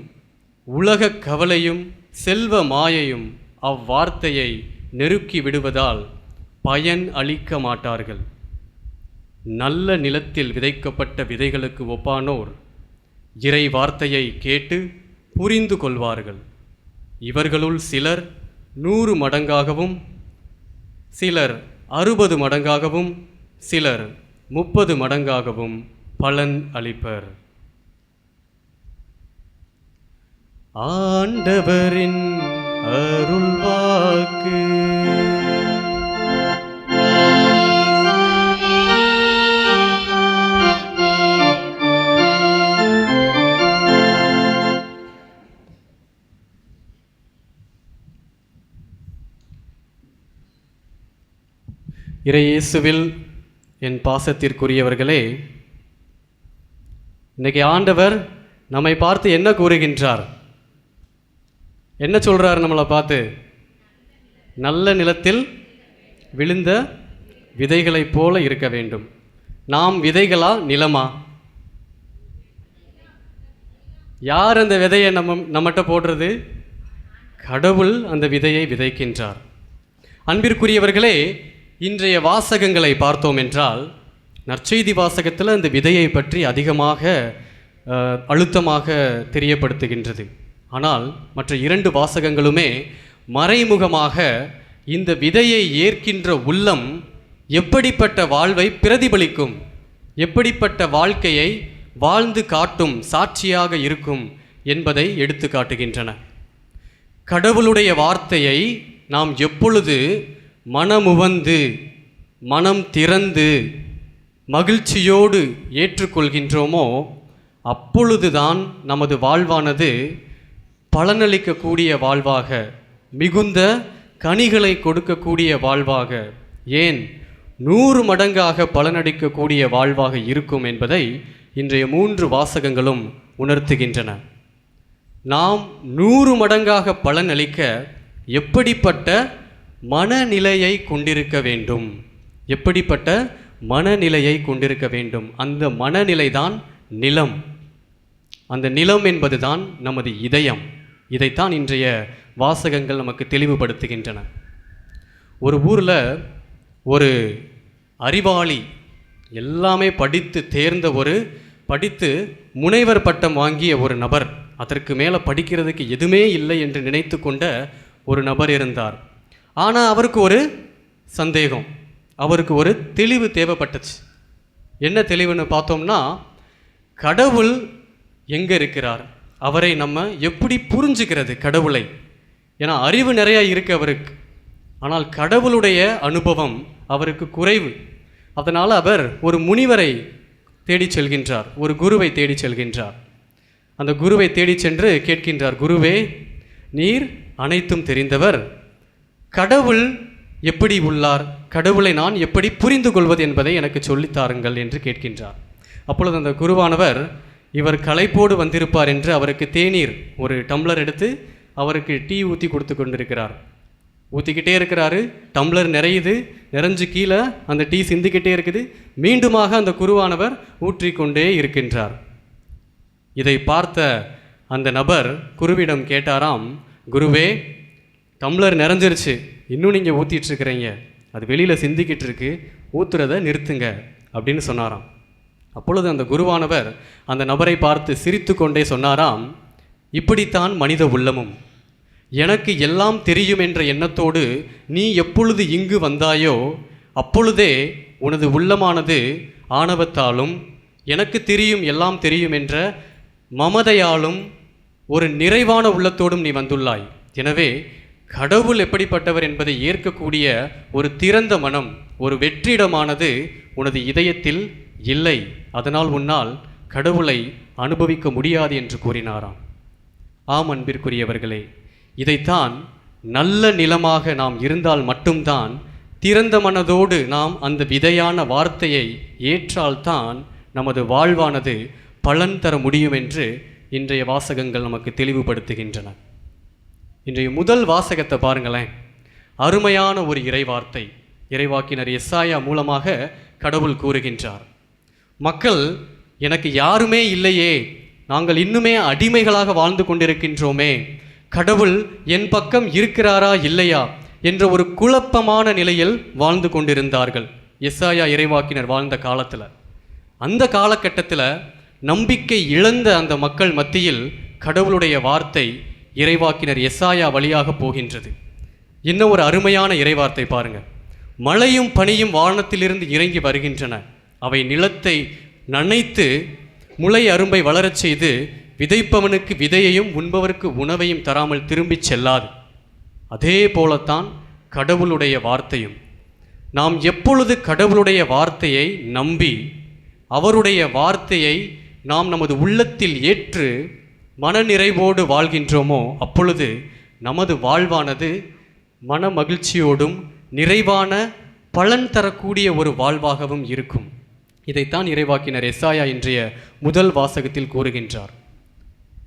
உலகக் கவலையும் செல்வ மாயையும் அவ்வார்த்தையை நெருக்கி விடுவதால் பயன் அளிக்க மாட்டார்கள். நல்ல நிலத்தில் விதைக்கப்பட்ட விதைகளுக்கு ஒப்பானோர் இறை வார்த்தையை கேட்டு புரிந்து கொள்வார்கள். இவர்களுள் சிலர் 100 மடங்காகவும் சிலர் 60 மடங்காகவும் சிலர் 30 மடங்காகவும் பலன் அளிப்பர். ஆண்டவரின் அருள்வாக்கு. இறையேசுவில் என் பாசத்திற்குரியவர்களே, இன்னைக்கு ஆண்டவர் நம்மை பார்த்து என்ன கூறுகின்றார்? என்ன சொல்றார் நம்மளை பார்த்து? நல்ல நிலத்தில் விழுந்த விதைகளைப் போல இருக்க வேண்டும். நாம் விதைகளா நிலமா? யார் அந்த விதையை நம்மகிட்ட போடுறது? கடவுள் அந்த விதையை விதைக்கின்றார். அன்பிற்குரியவர்களே, இன்றைய வாசகங்களை பார்த்தோம் என்றால் நற்செய்தி வாசகத்தில் அந்த விதையை பற்றி அதிகமாக அழுத்தமாக தெரியப்படுத்துகின்றது. ஆனால் மற்ற 2 வாசகங்களுமே மறைமுகமாக இந்த விதையை ஏற்கின்ற உள்ளம் எப்படிப்பட்ட வாழ்வை பிரதிபலிக்கும், எப்படிப்பட்ட வாழ்க்கையை வாழ்ந்து காட்டும் சாட்சியாக இருக்கும் என்பதை எடுத்து காட்டுகின்றன. கடவுளுடைய வார்த்தையை நாம் எப்பொழுது மனமுவந்து மனம் திறந்து மகிழ்ச்சியோடு ஏற்றுக்கொள்கின்றோமோ அப்பொழுதுதான் நமது வாழ்வானது பலனளிக்கக்கூடிய வாழ்வாக, மிகுந்த கனிகளை கொடுக்கக்கூடிய வாழ்வாக, ஏன் 100 மடங்காக பலனளிக்கக்கூடிய வாழ்வாக இருக்கும் என்பதை இன்றைய 3 வாசகங்களும் உணர்த்துகின்றன. நாம் 100 மடங்காக பலனளிக்க எப்படிப்பட்ட மனநிலையை கொண்டிருக்க வேண்டும்? எப்படிப்பட்ட மனநிலையை கொண்டிருக்க வேண்டும்? அந்த மனநிலைதான் நிலம். அந்த நிலம் என்பதுதான் நமது இதயம். இதைத்தான் இன்றைய வாசகங்கள் நமக்கு தெளிவுபடுத்துகின்றன. ஒரு ஊரில் ஒரு அறிவாளி, எல்லாமே படித்து தேர்ந்த படித்து முனைவர் பட்டம் வாங்கிய ஒரு நபர், அதற்கு மேலே படிக்கிறதுக்கு எதுவுமே இல்லை என்று நினைத்து கொண்ட ஒரு நபர் இருந்தார். ஆனால் அவருக்கு ஒரு சந்தேகம், அவருக்கு ஒரு தெளிவு தேவைப்பட்டுச்சு. என்ன தெளிவுன்னு பார்த்தோம்னா, கடவுள் எங்கே இருக்கிறார், அவரை நம்ம எப்படி புரிஞ்சுக்கிறது கடவுளை? ஏன்னா அறிவு நிறையா இருக்கு அவருக்கு, ஆனால் கடவுளுடைய அனுபவம் அவருக்கு குறைவு. அதனால் அவர் ஒரு முனிவரை தேடி செல்கின்றார், ஒரு குருவை தேடி செல்கின்றார். அந்த குருவை தேடி சென்று கேட்கின்றார், குருவே, நீர் அனைத்தும் தெரிந்தவர், கடவுள் எப்படி உள்ளார், கடவுளை நான் எப்படி புரிந்து கொள்வது என்பதை எனக்கு சொல்லித்தாருங்கள் என்று கேட்கின்றார். அப்பொழுது அந்த குருவானவர், இவர் களைப்போடு வந்திருப்பார் என்று அவருக்கு தேநீர் ஒரு டம்ளர் எடுத்து அவருக்கு டீ ஊற்றி கொடுத்து கொண்டிருக்கிறார். ஊற்றிக்கிட்டே இருக்கிறாரு, டம்ளர் நிறைஞ்சு கீழே அந்த டீ சிந்திக்கிட்டே இருக்குது. மீண்டுமாக அந்த குருவானவர் ஊற்றிக்கொண்டே இருக்கின்றார். இதை பார்த்த அந்த நபர் குருவிடம் கேட்டாராம், குருவே, டம்ளர் நிறைஞ்சிருச்சு, இன்னும் நீங்கள் ஊற்றிட்டுருக்கிறீங்க, அது வெளியில் சிந்திக்கிட்டு இருக்கு, ஊற்றுறதை நிறுத்துங்க அப்படின்னு சொன்னாராம். அப்பொழுது அந்த குருவானவர் அந்த நபரை பார்த்து சிரித்து கொண்டே சொன்னாராம், இப்படித்தான் மனித உள்ளமும். எனக்கு எல்லாம் தெரியும் என்ற எண்ணத்தோடு நீ எப்பொழுது இங்கு வந்தாயோ அப்பொழுதே உனது உள்ளமானது ஆணவத்தாலும் எனக்கு தெரியும் எல்லாம் தெரியும் என்ற மமதையாலும் ஒரு நிறைவான உள்ளத்தோடும் நீ வந்துள்ளாய். எனவே கடவுள் எப்படிப்பட்டவர் என்பதை ஏற்கக்கூடிய ஒரு திறந்த மனம், ஒரு வெற்றிடமானது உனது இதயத்தில் இல்லை. அதனால் உன்னால் கடவுளை அனுபவிக்க முடியாது என்று கூறினாராம். ஆம் அன்பிற்குரியவர்களே, இதைத்தான் நல்ல நிலமாக நாம் இருந்தால் மட்டும்தான், திறந்த மனதோடு நாம் அந்த விதையான வார்த்தையை ஏற்றால்தான் நமது வாழ்வானது பலன் தர முடியும் என்று இன்றைய வாசகங்கள் நமக்கு தெளிவுபடுத்துகின்றன. இன்றைய முதல் வாசகத்தை பாருங்களேன், அருமையான ஒரு இறைவார்த்தை. இறைவாக்கினர் எசாயா மூலமாக கடவுள் கூறுகின்றார், மக்கள் எனக்கு யாருமே இல்லையே, நாங்கள் இன்னுமே அடிமைகளாக வாழ்ந்து கொண்டிருக்கின்றோமே, கடவுள் என் பக்கம் இருக்கிறாரா இல்லையா என்ற ஒரு குழப்பமான நிலையில் வாழ்ந்து கொண்டிருந்தார்கள் எசாயா இறைவாக்கினர் வாழ்ந்த காலத்தில். அந்த காலகட்டத்தில் நம்பிக்கை இழந்த அந்த மக்கள் மத்தியில் கடவுளுடைய வார்த்தை இறைவாக்கினர் எசாயா வழியாக போகின்றது. இன்னும் ஒரு அருமையான இறைவார்த்தை பாருங்க. மழையும் பனியும் வானத்திலிருந்து இறங்கி வருகின்றன, அவை நிலத்தை நனைத்து முளை அரும்பை வளரச் செய்து விதைப்பவனுக்கு விதையையும் உண்பவருக்கு உணவையும் தராமல் திரும்பிச் செல்லாது. அதே போலத்தான் கடவுளுடைய வார்த்தையும். நாம் எப்பொழுது கடவுளுடைய வார்த்தையை நம்பி அவருடைய வார்த்தையை நாம் நமது உள்ளத்தில் ஏற்று மனநிறைவோடு வாழ்கின்றோமோ அப்பொழுது நமது வாழ்வானது மன மகிழ்ச்சியோடும் நிறைவான பலன் தரக்கூடிய ஒரு வாழ்வாகவும் இருக்கும். இதைத்தான் இறைவாக்கினர் எசாயா இன்றைய முதல் வாசகத்தில் கூறுகின்றார்.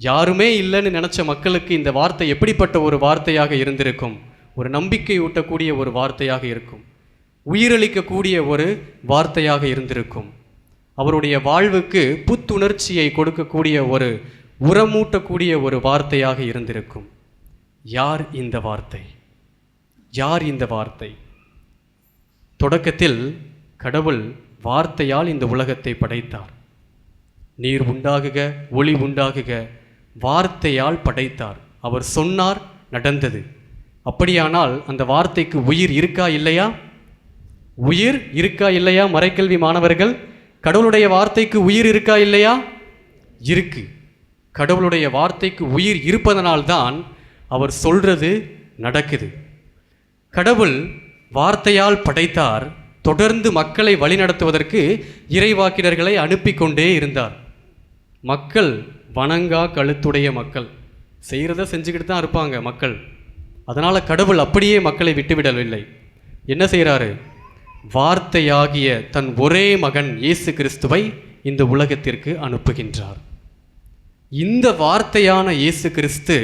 யாருமே இல்லைன்னு நினச்ச மக்களுக்கு இந்த வார்த்தை எப்படிப்பட்ட ஒரு வார்த்தையாக இருந்திருக்கும்? ஒரு நம்பிக்கை ஊட்டக்கூடிய ஒரு வார்த்தையாக இருக்கும், உயிரளிக்கக்கூடிய ஒரு வார்த்தையாக இருந்திருக்கும். அவருடைய வாழ்வுக்கு புத்துணர்ச்சியை கொடுக்கக்கூடிய ஒரு உரமூட்டக்கூடிய ஒரு வார்த்தையாக இருந்திருக்கும். யார் இந்த வார்த்தை? யார் இந்த வார்த்தை? தொடக்கத்தில் கடவுள் வார்த்தையால் இந்த உலகத்தை படைத்தார். நீர் உண்டாகுக, ஒளி உண்டாகுக, வார்த்தையால் படைத்தார். அவர் சொன்னார், நடந்தது. அப்படியானால் அந்த வார்த்தைக்கு உயிர் இருக்கா இல்லையா? உயிர் இருக்கா இல்லையா? மறைக்கல்வி மாணவர்கள், கடவுளுடைய வார்த்தைக்கு உயிர் இருக்கா இல்லையா? இருக்கு. கடவுளுடைய வார்த்தைக்கு உயிர் இருப்பதனால்தான் அவர் சொல்றது நடக்குது. கடவுள் வார்த்தையால் படைத்தார். தொடர்ந்து மக்களை வழிநடத்துவதற்கு இறைவாக்கினர்களை அனுப்பி கொண்டே இருந்தார். மக்கள் வணங்கா கழுத்துடைய மக்கள், செய்கிறத செஞ்சுக்கிட்டு தான் இருப்பாங்க மக்கள். அதனால் கடவுள் அப்படியே மக்களை விட்டுவிடவில்லை. என்ன செய்கிறாரு? வார்த்தையாகிய தன் ஒரே மகன் இயேசு கிறிஸ்துவை இந்த உலகத்திற்கு அனுப்புகின்றார். இந்த வார்த்தையான இயேசு கிறிஸ்து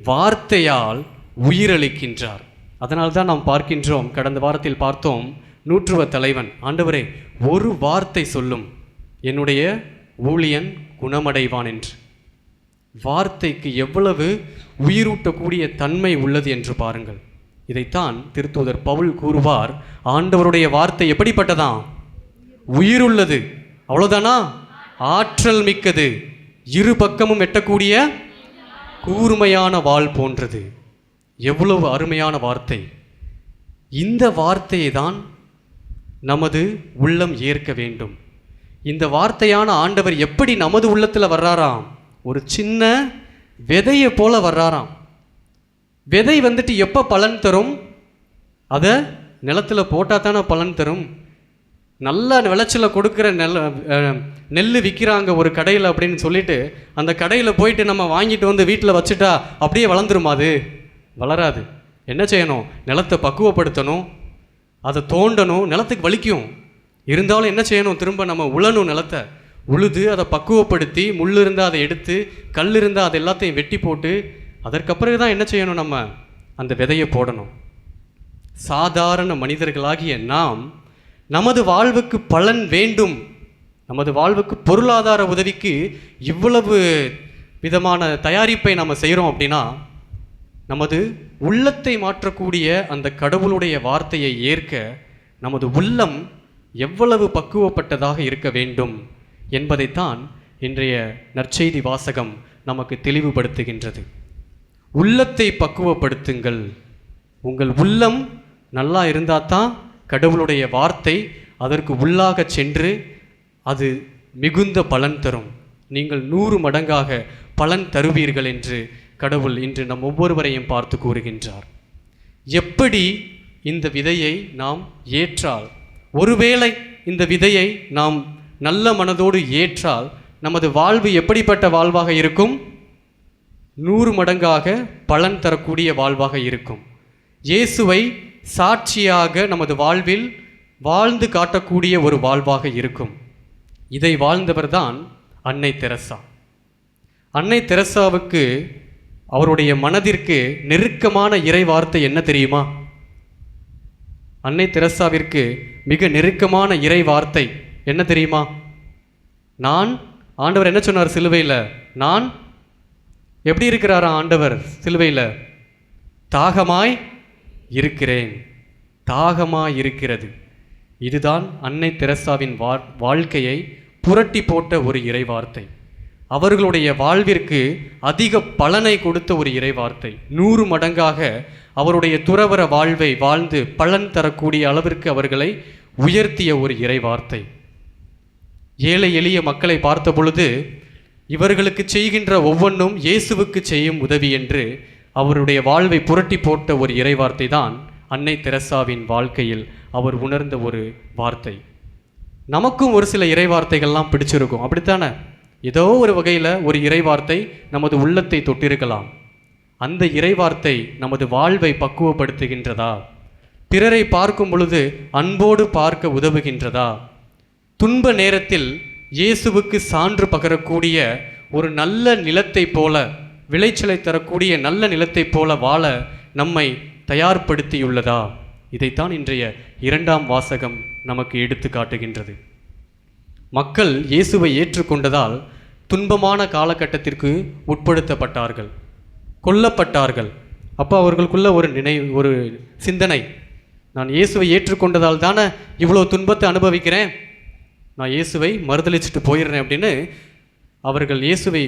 வார்த்தையால் உயிரளிக்கின்றார். அதனால்தான் நாம் பார்க்கின்றோம், கடந்த வாரத்தில் பார்த்தோம், நூற்றுவ தலைவன், ஆண்டவரே ஒரு வார்த்தை சொல்லும், என்னுடைய ஊழியன் குணமடைவான் என்று. வார்த்தைக்கு எவ்வளவு உயிரூட்டக்கூடிய தன்மை உள்ளது என்று பாருங்கள். இதைத்தான் திருத்தூதர் பவுல் கூறுவார், ஆண்டவருடைய வார்த்தை எப்படிப்பட்டதான்? உயிருள்ளது. அவ்வளோதானா? ஆற்றல் மிக்கது, இரு பக்கமும் எட்டக்கூடிய கூர்மையான வாள் போன்றது. எவ்வளவு அருமையான வார்த்தை! இந்த வார்த்தையை தான் நமது உள்ளம் ஏற்க வேண்டும். இந்த வார்த்தையான ஆண்டவர் எப்படி நமது உள்ளத்தில் வர்றாராம்? ஒரு சின்ன விதையை போல வர்றாராம். விதை வந்துட்டு எப்போ பலன் தரும்? அதை நிலத்தில் போட்டால் தானே பலன் தரும். நல்ல விளைச்சலை கொடுக்குற நெல் விற்கிறாங்க ஒரு கடையில் அப்படின்னு சொல்லிட்டு அந்த கடையில் போயிட்டு நம்ம வாங்கிட்டு வந்து வீட்டில் வச்சுட்டா அப்படியே வளர்ந்துருமா? அது வளராது. என்ன செய்யணும்? நிலத்தை பக்குவப்படுத்தணும், அதை தோண்டணும், நிலத்துக்கு வலிக்கும். இருந்தாலும் என்ன செய்யணும்? திரும்ப நம்ம உழணும், நிலத்தை உழுது அதை பக்குவப்படுத்தி, முள் இருந்தால் அதை எடுத்து, கல் இருந்தால் அதை எல்லாத்தையும் வெட்டி போட்டு, அதற்கப்பிறகு தான் என்ன செய்யணும்? நம்ம அந்த விதையை போடணும். சாதாரண மனிதர்களாகிய நாம் நமது வாழ்வுக்கு பலன் வேண்டும், நமது வாழ்வுக்கு பொருளாதார உதவிக்கு இவ்வளவு விதமான தயாரிப்பை நம்ம செய்கிறோம் அப்படின்னா, நமது உள்ளத்தை மாற்றக்கூடிய அந்த கடவுளுடைய வார்த்தையை ஏற்க நமது உள்ளம் எவ்வளவு பக்குவப்பட்டதாக இருக்க வேண்டும் என்பதைத்தான் இன்றைய நற்செய்தி வாசகம் நமக்கு தெளிவுபடுத்துகின்றது. உள்ளத்தை பக்குவப்படுத்துங்கள். உங்கள் உள்ளம் நல்லா இருந்தால் தான் கடவுளுடைய வார்த்தை அதற்கு உள்ளாக சென்று அது மிகுந்த பலன் தரும். நீங்கள் 100 மடங்காக பலன் தருவீர்கள் என்று கடவுள் இன்று நம் ஒவ்வொருவரையும் பார்த்து கூறுகின்றார். எப்படி இந்த விதையை நாம் ஏற்றால், ஒருவேளை இந்த விதையை நாம் நல்ல மனதோடு ஏற்றால் நமது வாழ்வு எப்படிப்பட்ட வாழ்வாக இருக்கும்? 100 மடங்காக பலன் தரக்கூடிய வாழ்வாக இருக்கும். இயேசுவை சாட்சியாக நமது வாழ்வில் வாழ்ந்து காட்டக்கூடிய ஒரு வாழ்வாக இருக்கும். இதை வாழ்ந்தவர்தான் அன்னை தெரசா. அன்னை தெரசாவுக்கு அவருடைய மனதிற்கு நெருக்கமான இறை வார்த்தை என்ன தெரியுமா? அன்னை தெரசாவிற்கு மிக நெருக்கமான இறை வார்த்தை என்ன தெரியுமா? ஆண்டவர் என்ன சொன்னார் சிலுவையில்? நான் எப்படி இருக்கிறாரா ஆண்டவர் சிலுவையில்? தாகமாய் இருக்கிறேன், தாகமாய் இருக்கிறது. இதுதான் அன்னை தெரசாவின் வாழ்க்கையை புரட்டி போட்ட ஒரு இறை வார்த்தை. அவர்களுடைய வாழ்விற்கு அதிக பலனை கொடுத்த ஒரு இறை வார்த்தை. 100 மடங்காக அவருடைய துறவற வாழ்வை வாழ்ந்து பலன் தரக்கூடிய அளவிற்கு அவர்களை உயர்த்திய ஒரு இறை வார்த்தை. ஏழை எளிய மக்களை பார்த்த பொழுது இவர்களுக்கு செய்கின்ற ஒவ்வொன்றும் இயேசுவுக்கு செய்யும் உதவி என்று அவருடைய வாழ்வை புரட்டி போட்ட ஒரு இறை வார்த்தை தான் அன்னை தெரசாவின் வாழ்க்கையில் அவர் உணர்ந்த ஒரு வார்த்தை. நமக்கும் ஒரு சில இறை வார்த்தைகள்லாம் பிடிச்சிருக்கும், அப்படித்தானே? ஏதோ ஒரு வகையில் ஒரு இறை வார்த்தை நமது உள்ளத்தை தொட்டிருக்கலாம். அந்த இறை வார்த்தை நமது வாழ்வை பக்குவப்படுத்துகின்றதா? பிறரை பார்க்கும் பொழுது அன்போடு பார்க்க உதவுகின்றதா? துன்ப நேரத்தில் இயேசுவுக்கு சான்று பகரக்கூடிய ஒரு நல்ல நிலத்தை போல, விளைச்சலை தரக்கூடிய நல்ல நிலத்தை போல வாழ நம்மை தயார்படுத்தியுள்ளதா? இதைத்தான் இன்றைய 2ஆம் வாசகம் நமக்கு எடுத்து காட்டுகின்றது. மக்கள் இயேசுவை ஏற்றுக்கொண்டதால் துன்பமான காலகட்டத்திற்கு உட்படுத்தப்பட்டார்கள், கொல்லப்பட்டார்கள். அப்போ அவர்களுக்குள்ள ஒரு சிந்தனை, நான் இயேசுவை ஏற்றுக்கொண்டதால் தானே இவ்வளோ துன்பத்தை அனுபவிக்கிறேன், நான் இயேசுவை மறுதலிச்சுட்டு போயிடுறேன் அப்படின்னு அவர்கள் இயேசுவை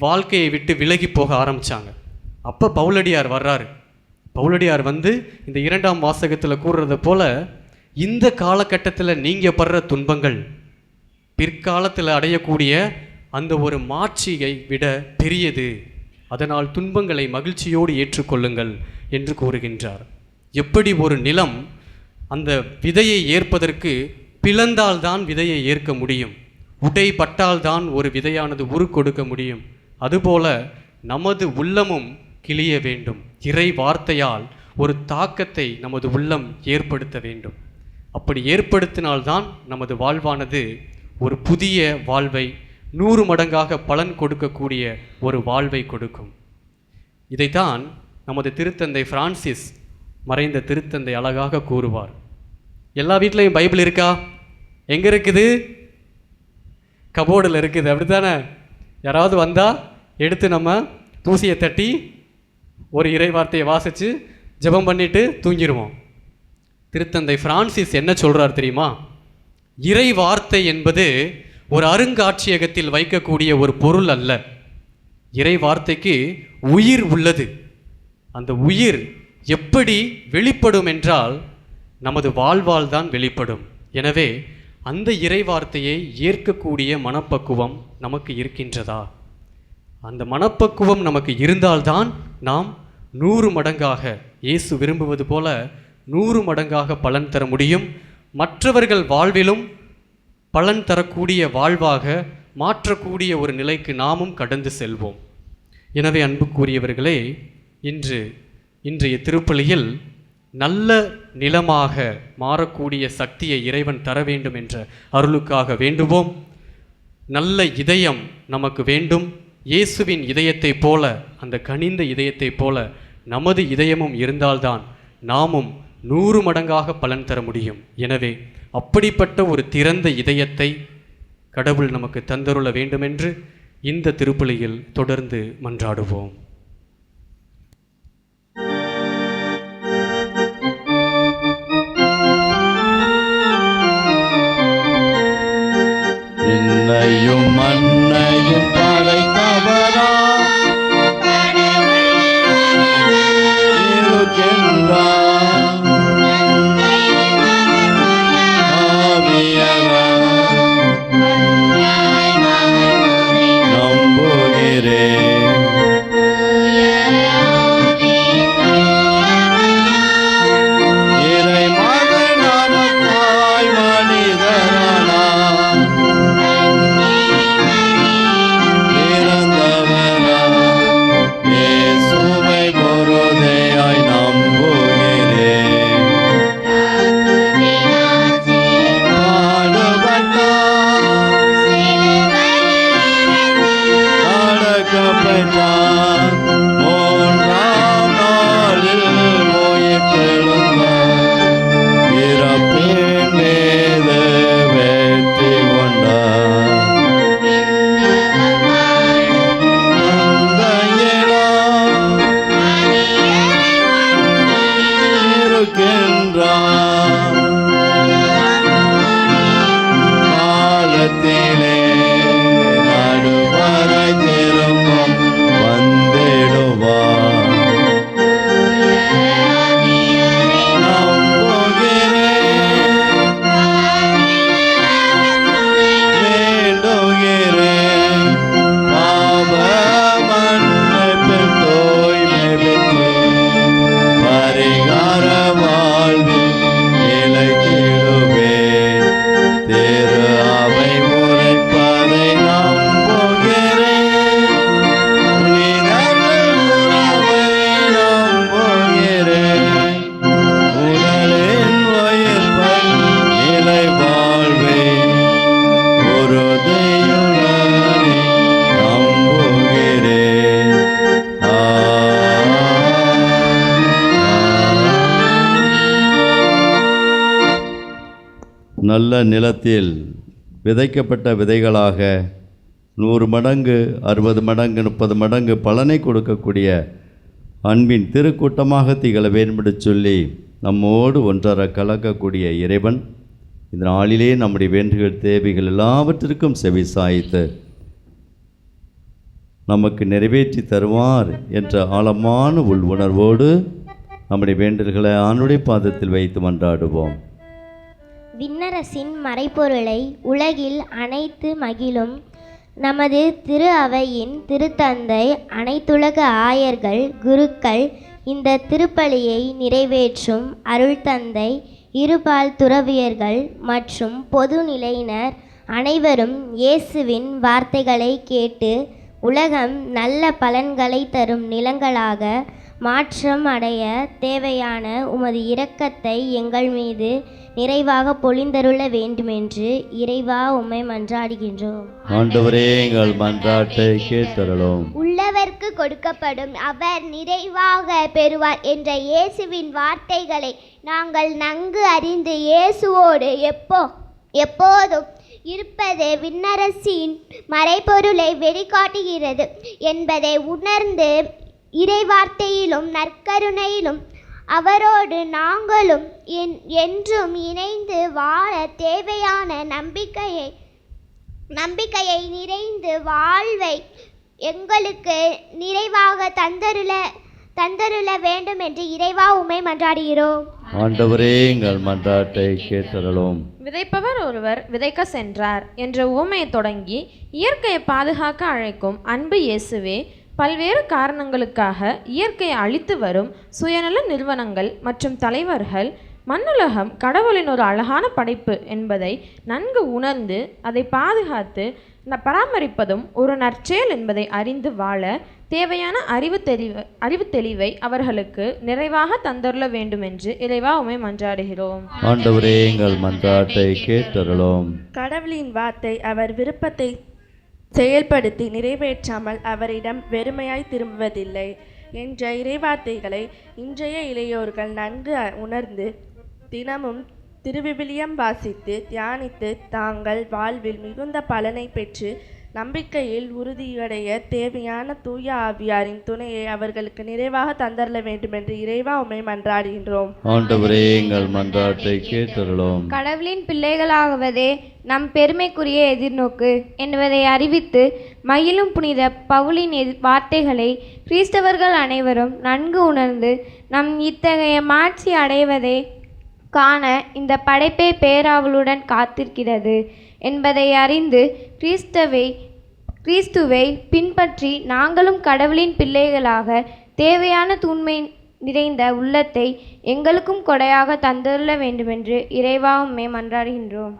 வாழ்க்கையை விட்டு விலகி போக ஆரம்பித்தாங்க. அப்போ பவுலடியார் வர்றாரு. பவுலடியார் வந்து இந்த 2ஆம் வாசகத்தில் கூறுறத போல, இந்த காலகட்டத்தில் நீங்கள் படுற துன்பங்கள் பிற்காலத்தில் அடையக்கூடிய அந்த ஒரு மாட்சியை விட பெரியது, அதனால் துன்பங்களை மகிழ்ச்சியோடு ஏற்றுக்கொள்ளுங்கள் என்று கூறுகின்றார். எப்படி ஒரு நிலம் அந்த விதையை ஏற்பதற்கு பிளந்தால்தான் விதையை ஏற்க முடியும், உடைப்பட்டால்தான் ஒரு விதையானது உரு கொடுக்க முடியும், அதுபோல நமது உள்ளமும் கிளிய வேண்டும். இறை வார்த்தையால் ஒரு தாக்கத்தை நமது உள்ளம் ஏற்படுத்த வேண்டும். அப்படி ஏற்படுத்தினால்தான் நமது வாழ்வானது ஒரு புதிய வாழ்வை 100 மடங்காக பலன் கொடுக்கக்கூடிய ஒரு வாழ்வை கொடுக்கும். இதைத்தான் நமது திருத்தந்தை பிரான்சிஸ், மறைந்த திருத்தந்தை, அழகாக கூறுவார். எல்லா வீட்லேயும் பைபிள் இருக்கா? எங்கே இருக்குது? கபோர்டில் இருக்குது, அப்படித்தானே? யாராவது வந்தால் எடுத்து நம்ம தூசியை தட்டி ஒரு இறை வார்த்தையை வாசித்து ஜெபம் பண்ணிட்டு தூங்கிடுவோம். திருத்தந்தை பிரான்சிஸ் என்ன சொல்கிறார் தெரியுமா? இறை வார்த்தை என்பது ஒரு அருங்காட்சியகத்தில் வைக்கக்கூடிய ஒரு பொருள் அல்ல. இறை வார்த்தைக்கு உயிர் உள்ளது. அந்த உயிர் எப்படி வெளிப்படும் என்றால் நமது வாழ்வால் தான் வெளிப்படும். எனவே அந்த இறை வார்த்தையை ஏற்கக்கூடிய மனப்பக்குவம் நமக்கு இருக்கின்றதா? அந்த மனப்பக்குவம் நமக்கு இருந்தால்தான் நாம் 100 மடங்காக, இயேசு விரும்புவது போல 100 மடங்காக பலன் தர முடியும். மற்றவர்கள் வாழ்விலும் பலன் தரக்கூடிய வாழ்வாக மாற்றக்கூடிய ஒரு நிலைக்கு நாமும் கடந்து செல்வோம். எனவே அன்புக்குரியவர்களே, இன்றைய திருப்பலியில் நல்ல நிலமாக மாறக்கூடிய சக்தியை இறைவன் தர வேண்டும் என்ற அருளுக்காக வேண்டுவோம். நல்ல இதயம் நமக்கு வேண்டும். இயேசுவின் இதயத்தைப் போல, அந்த கனிந்த இதயத்தைப் போல நமது இதயமும் இருந்தால்தான் நாமும் 100 மடங்காக பலன் தர முடியும். எனவே அப்படிப்பட்ட ஒரு திறந்த இதயத்தை கடவுள் நமக்கு தந்தருள வேண்டுமென்று இந்த திருப்பலியில் தொடர்ந்து மன்றாடுவோம். என்னையும் மண்ணையும் படைத்தவரா இருக்கின்றார், ஆவியரா நம்புகிறேன். இறை மகனான தாய் மனிதரானா பிறந்தவரா இயேசுவை பொருதையாய் நம்புகிறேன். பாடுபட்டார், அடக்கப்பட்டார், 3ஆம் நாளில் உயிர்த்தெழுந்தார், இறப்பின் மீது வெற்றி கொண்டார். தந்தையிடம் இருக்கின்றார், காலத்திலே நடுவரை திரும்பும் நல்ல நிலத்தில் விதைக்கப்பட்ட விதைகளாக 100 மடங்கு 60 மடங்கு 30 மடங்கு பலனை கொடுக்கக்கூடிய அன்பின் திருக்கூட்டமாக திகழ வேண்டுமென்று சொல்லி நம்மோடு ஒன்றர கலக்கக்கூடிய இறைவன் இந்த நாளிலே நம்முடைய வேண்டுகள் தேவைகள் எல்லாவற்றிற்கும் செவி சாய்த்து நமக்கு நிறைவேற்றி தருவார் என்ற ஆழமான உள் உணர்வோடு நம்முடைய வேண்டல்களை ஆணுடைய பாதத்தில் வைத்து மன்றாடுவோம். விண்ணரசின் மறைபொருளை உலகில் அனைத்து மகிழும் நமது திரு அவையின் திருத்தந்தை, அனைத்துலக ஆயர்கள், குருக்கள், இந்த திருப்பலியை நிறைவேற்றும் அருள் தந்தை, இருபால் துறவியர்கள் மற்றும் பொதுநிலையினர் அனைவரும் இயேசுவின் வார்த்தைகளை கேட்டு உலகம் நல்ல பலன்களை தரும் நிலங்களாக மாற்றம் அடைய தேவையான உமது இரக்கத்தை எங்கள் மீது நிறைவாக பொழிந்தருள வேண்டுமென்று இறைவா உம்மை மன்றாடுகின்றோம். ஆண்டவரே, எங்கள் மன்றாட்டை கேட்டருளும். உள்ளவர்க்கு கொடுக்கப்படும், அவர் நிறைவாக பெறுவார் என்ற இயேசுவின் வார்த்தைகளை நாங்கள் நன்கு அறிந்து இயேசுவோடு எப்போதும் இருப்பது விண்ணரசின் மறைபொருளை வெளிக்காட்டுகிறது என்பதை உணர்ந்து இறைவார்த்தையிலும் நற்கருணையிலும் அவரோடு நாங்களும் என்றும் இணைந்து வாழ தேவையான நம்பிக்கையை நிறைந்து வாழ்வை எங்களுக்கு நிறைவாக தந்தருள வேண்டும் என்று இறைவா உம்மை மன்றாடுகிறோம். ஆண்டவரே, எங்கள் மன்றாட்டை கேட்டருளும். விதைப்பவர் ஒருவர் விதைக்க சென்றார் என்ற உவமையை தொடங்கி இயற்கையை பாதுகாக்க அழைக்கும் அன்பு இயேசுவே, பல்வேறு காரணங்களுக்காக இயற்கையை அழித்து வரும் சுயநல நிறுவனங்கள் மற்றும் தலைவர்கள் மண்ணுலகம் கடவுளின் ஒரு அழகான படைப்பு என்பதை நன்கு உணர்ந்து அதை பாதுகாத்து பராமரிப்பதும் ஒரு நற்செயல் என்பதை அறிந்து வாழ தேவையான அறிவு தெளிவை அவர்களுக்கு நிறைவாக தந்தருள வேண்டும் என்று இறைவா உம்மை மன்றாடுகிறோம். ஆண்டவரே, எங்கள் மன்றாட்டை கேட்டருளும். கடவுளின் வார்த்தை அவர் விருப்பத்தை செயல்படுத்தி நிறைவேற்றாமல் அவரிடம் வெறுமையாய் திரும்புவதில்லை என்ற இறைவார்த்தைகளை இன்றைய இளையோர்கள் நன்கு உணர்ந்து தினமும் திருவிவிலியம் வாசித்து தியானித்து தாங்கள் வாழ்வில் மிகுந்த பலனை பெற்று நம்பிக்கையில் உறுதியடைய தேவையான தூய ஆவியாரின் துணையை அவர்களுக்கு நிறைவாக தந்தரல வேண்டும் என்று இறைவா உம்மை மன்றாடுகின்றோம். ஆண்டவரே, எங்கள் மன்றாட்டை கேட்டருளும். கடவுளின் பிள்ளைகளாகுவதே நம் பெருமைக்குரிய எதிர்நோக்கு என்பதை அறிவித்து மகிழும் புனித பவுலின் வார்த்தைகளை கிறிஸ்தவர்கள் அனைவரும் நன்கு உணர்ந்து நம் இத்தகைய மாட்சி அடைவதை காண இந்த படைப்பை பேராவலுடன் காத்திருக்கிறது என்பதை அறிந்து கிறிஸ்துவை பின்பற்றி நாங்களும் கடவுளின் பிள்ளைகளாக தேவையான தூய்மை நிறைந்த உள்ளத்தை எங்களுக்கும் கொடையாக தந்துள்ள வேண்டுமென்று இறைவா உம்மை மன்றாடுகின்றோம்.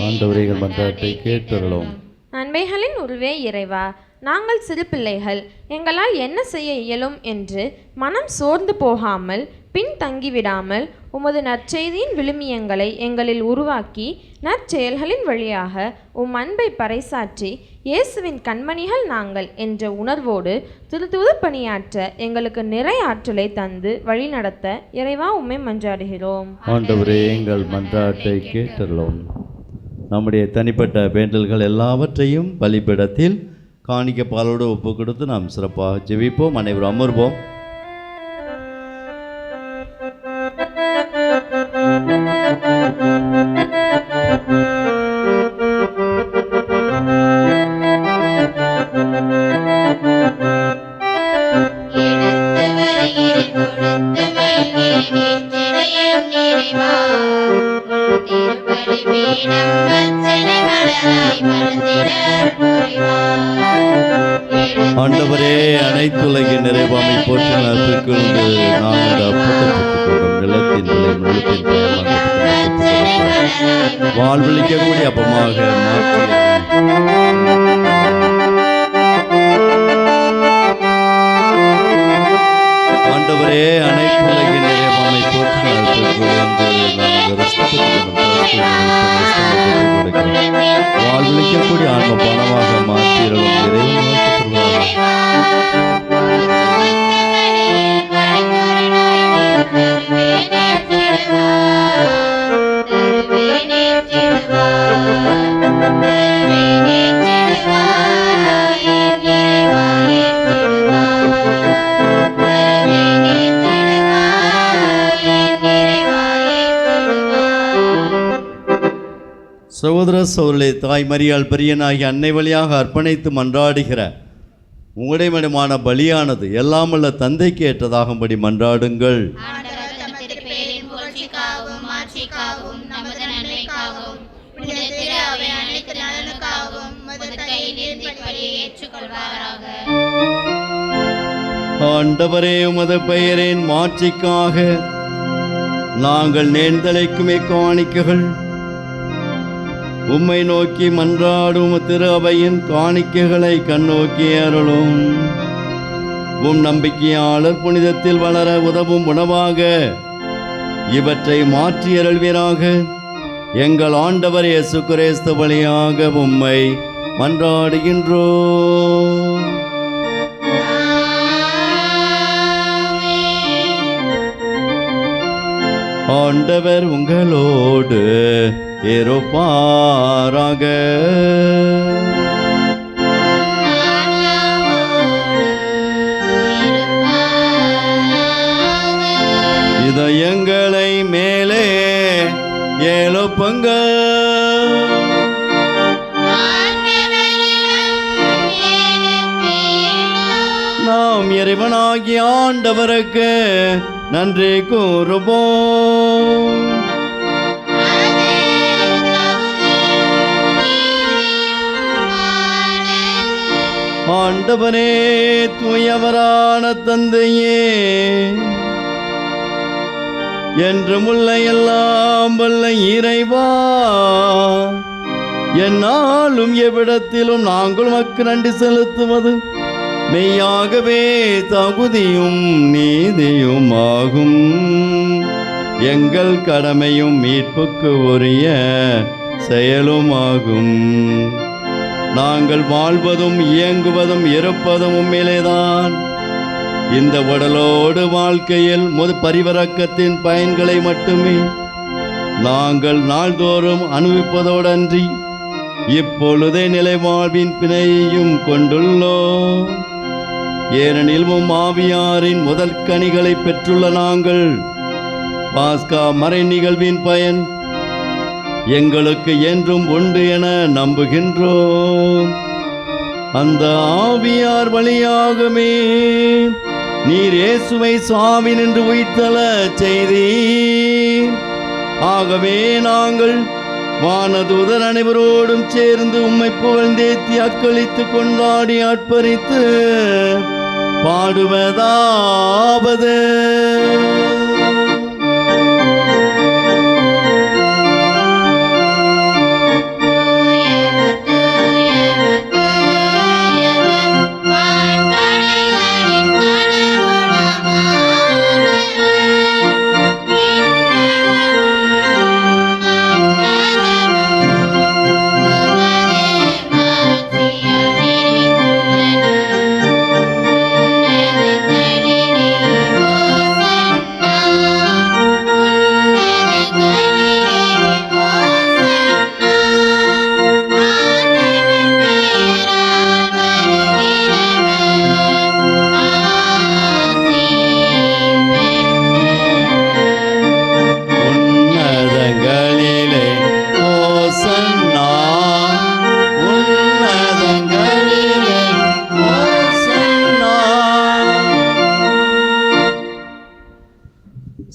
ஆண்டவரே, மன்றாட்டை கேட்டருளும். நன்மைகளின் உருவே இறைவா, நாங்கள் சிறு பிள்ளைகள், எங்களால் என்ன செய்ய இயலும் என்று மனம் சோர்ந்து போகாமல் பின் தங்கிவிடாமல் உமது நற்செய்தியின் விழுமியங்களை எங்களில் உருவாக்கி நற்செயல்களின் வழியாக உம் அன்பை பறைசாற்றி இயேசுவின் கண்மணிகள் நாங்கள் என்ற உணர்வோடு திருத்தூது பணியாற்ற எங்களுக்கு நிறை ஆற்றலை தந்து வழி நடத்த இறைவா உம்மை மன்றாடுகிறோம். ஆண்டவரே, எங்கள் மன்றாட்டை கேட்டருளும். நம்முடைய தனிப்பட்ட வேண்டல்கள் எல்லாவற்றையும் பலிபீடத்தில் காணிக்க பாலோடு ஒப்பு கொடுத்து நாம் சிறப்பாக ஜெபிப்போம். அனைவரும் அமர்வோம். ஆண்டவரே, அனைத்துலகின் நிறைவாமை போற்றி நற்புக்கு நாங்கள் அப்பத்தப்பட்டுக் நிலத்தின் விலை முழுத்தின் பயமாக வாழ்வழிக்கக்கூடிய அப்பமாக மாற்றி ஆண்டவரே, அனைத்துலகின் நிறைவாமை போற்றி நற்புக்கு வாழ்வழிக்கக்கூடிய ஆன்ம பணமாக மாற்றியலும் இறைவன் வாழ்த்துப்படுவார். சகோதர சோதரை தாய் மரியாள் பெரியனாகி அன்னை வழியாக அர்ப்பணித்து மன்றாடுகிற உங்களுடையமான பலியானது எல்லாமல்ல தந்தைக்கு ஏற்றதாகும்படி மன்றாடுங்கள். ஆண்டவரே, உமது பெயரின் மாட்சிக்காக நாங்கள் நேர்ந்தலைக்கும் காணிக்கைகள் உம்மை நோக்கி மன்றாடும் திரு அவையின் காணிக்கைகளை கண்ணோக்கி அருளும். உம் நம்பிக்கையாளர் புனிதத்தில் வளர உதவும் உணவாக இவற்றை மாற்றி அருள்வீராக. எங்கள் ஆண்டவர் இயேசு கிறிஸ்து வழியாக உம்மை மன்றாடுகின்றோம். ஆண்டவர் உங்களோடு இருப்பாராக. இதயங்களை மேலே எழுப்புங்கள். நாம் இறைவனாகிய ஆண்டவருக்கு நன்றி கூறுவோம். ஆண்டவரே, தூயவரான தந்தையே, என்றுமுள்ள எல்லாம் வல்ல இறைவா, என்னாலும் எவ்விடத்திலும் நாங்கள் உமக்கு நன்றி செலுத்துவது மெய்யாகவே தகுதியும் நீதியும் ஆகும். எங்கள் கடமையும் மீட்புக்கு உரிய செயலுமாகும். நாங்கள் வாழ்வதும் இயங்குவதும் இருப்பதும் உண்மையிலேதான். இந்த உடலோடு வாழ்க்கையில் பரிவரக்கத்தின் பயன்களை மட்டுமே நாங்கள் நாள்தோறும் அனுபவிப்பதோடன்றி இப்பொழுதே நிலை வாழ்வின் பிணையையும் கொண்டுள்ளோம். ஏனெனில் ஆவியாரின் முதல் கனிகளை பெற்றுள்ள நாங்கள் பாஸ்கா மறை நிகழ்வின் பயன் எங்களுக்கு என்றும் உண்டு என நம்புகின்றோம். அந்த ஆவியார் வழியாகவே நீர் இயேசுவை சாவி நின்று உயிர்த்தெழ செய்தீர். ஆகவே நாங்கள் வானதூதர் அனைவரோடும் சேர்ந்து உம்மை புகழ்ந்தேத்தி அக்களித்து கொண்டாடி ஆட்பரித்து பாடுவதாவது: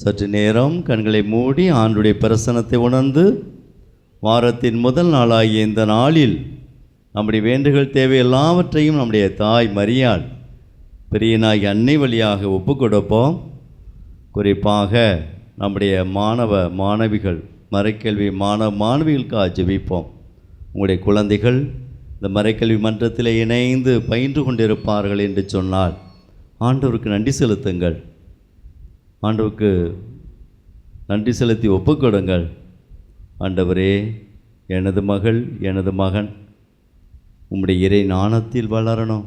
சற்று நேரம் கண்களை மூடி ஆண்டுடைய பிரசன்னத்தை உணர்ந்து வாரத்தின் முதல் நாளாகிய இந்த நாளில் நம்முடைய வேண்டுகள் தேவை எல்லாவற்றையும் நம்முடைய தாய் மரியாள் பெரியனாகி அன்னை வழியாக ஒப்பு கொடுப்போம். குறிப்பாக நம்முடைய மாணவ மாணவிகள் மறைக்கல்வி மாணவிகளுக்காக ஜெபிப்போம். உங்களுடைய குழந்தைகள் இந்த மறைக்கல்வி மன்றத்தில் இணைந்து பயின்று கொண்டிருப்பார்கள் என்று சொன்னால் ஆண்டவருக்கு நன்றி செலுத்துங்கள். ஆண்டவருக்கு நன்றி செலுத்தி ஒப்புக்கொடுங்கள். ஆண்டவரே, எனது மகள் எனது மகன் உம்முடைய இறை ஞானத்தில் வளரணும்,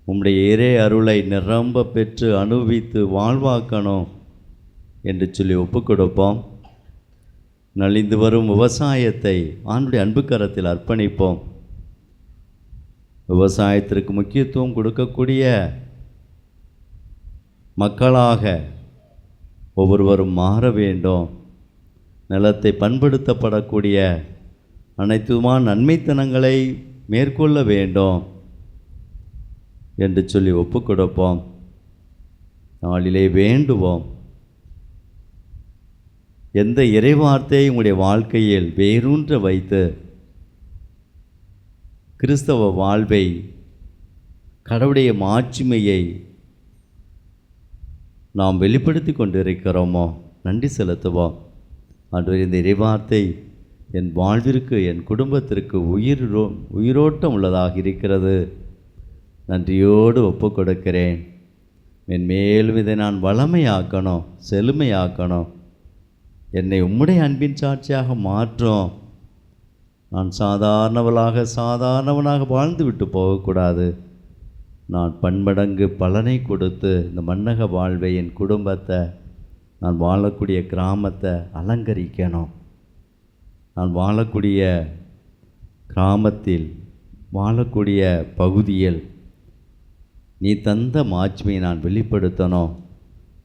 உம்முடைய இறை அருளை நிரம்ப பெற்று அனுபவித்து வாழ்வாக்கணும் என்று சொல்லி ஒப்புக்கொடுப்போம். நலிந்து வரும் விவசாயத்தை ஆண்டுடைய அன்புக்கரத்தில் அர்ப்பணிப்போம். விவசாயத்திற்கு முக்கியத்துவம் கொடுக்கக்கூடிய மக்களாக ஒவ்வொருவரும் மாற வேண்டும். நிலத்தை பண்படுத்தப்படக்கூடிய அனைத்துமான நன்மைத்தனங்களை மேற்கொள்ள வேண்டும் என்று சொல்லி ஒப்பு கொடுப்போம். நாளிலே வேண்டுவோம். எந்த இறைவார்த்தையை உங்களுடைய வாழ்க்கையில் வேரூன்ற வைத்து கிறிஸ்தவ வாழ்வை, கடவுளுடைய மாட்சிமையை நாம் வெளிப்படுத்தி கொண்டிருக்கிறோமோ நன்றி செலுத்துவோம். அன்று இந்த இறைவார்த்தை என் வாழ்விற்கு, என் குடும்பத்திற்கு உயிரோட்டம் உள்ளதாக இருக்கிறது. நன்றியோடு ஒப்பு கொடுக்கிறேன். மென்மேலும் இதை நான் வளமையாக்கணும், செழுமையாக்கணும். என்னை உம்முடைய அன்பின் சாட்சியாக மாற்றும். நான் சாதாரணவனாக வாழ்ந்து விட்டு போகக்கூடாது. நான் பன்மடங்கு பலனை கொடுத்து இந்த மன்னக வாழ்வை, என் குடும்பத்தை, நான் வாழக்கூடிய கிராமத்தை அலங்கரிக்கணும். நான் வாழக்கூடிய கிராமத்தில், வாழக்கூடிய பகுதியில் நீ தந்த மாட்சிமையை நான் வெளிப்படுத்தணும்.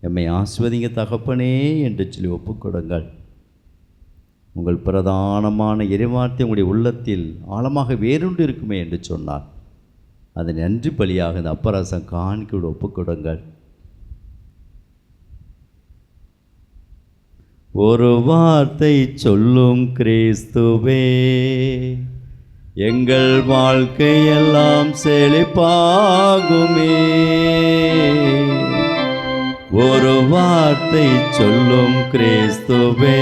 எம்மை ஆஸ்வதிங்க தகப்பனே என்று சொல்லி ஒப்புக்கொடுங்கள். உங்கள் பிரதானமான இறைவார்த்தை உங்களுடைய உள்ளத்தில் ஆழமாக வேறுண்டு இருக்குமே என்று சொன்னார். அதை நன்றி பலியாக இந்த அப்பரசம் காணிக்கோடு ஒப்புக்கொடுங்கள். ஒரு வார்த்தை சொல்லும் கிறிஸ்துவே, எங்கள் வாழ்க்கையெல்லாம் செழிப்பாகுமே. ஒரு வார்த்தை சொல்லும் கிறிஸ்துவே,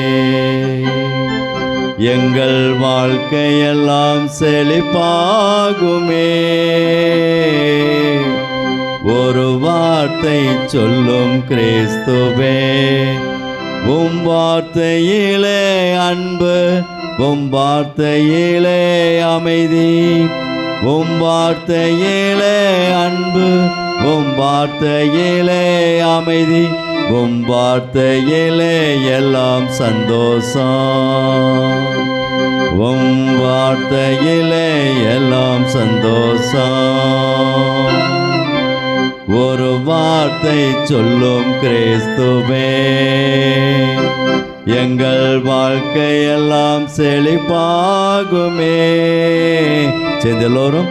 எங்கள் வாழ்க்கையெல்லாம் செழிப்பாகுமே. ஒரு வார்த்தை சொல்லும் கிறிஸ்துவே, உம் வார்த்தையிலே அன்பு, உம் வார்த்தையிலே அமைதி, உம் வார்த்தையிலே அன்பு, உம் வார்த்தையிலே அமைதி, உம் வார்த்தையிலே எல்லாம் சந்தோஷம், உம் வார்த்தையிலே எல்லாம் சந்தோஷம். ஒரு வார்த்தை சொல்லும் கிறிஸ்துவே, எங்கள் வாழ்க்கையெல்லாம் செழிப்பாகுமே. சேர்ந்து எல்லோரும்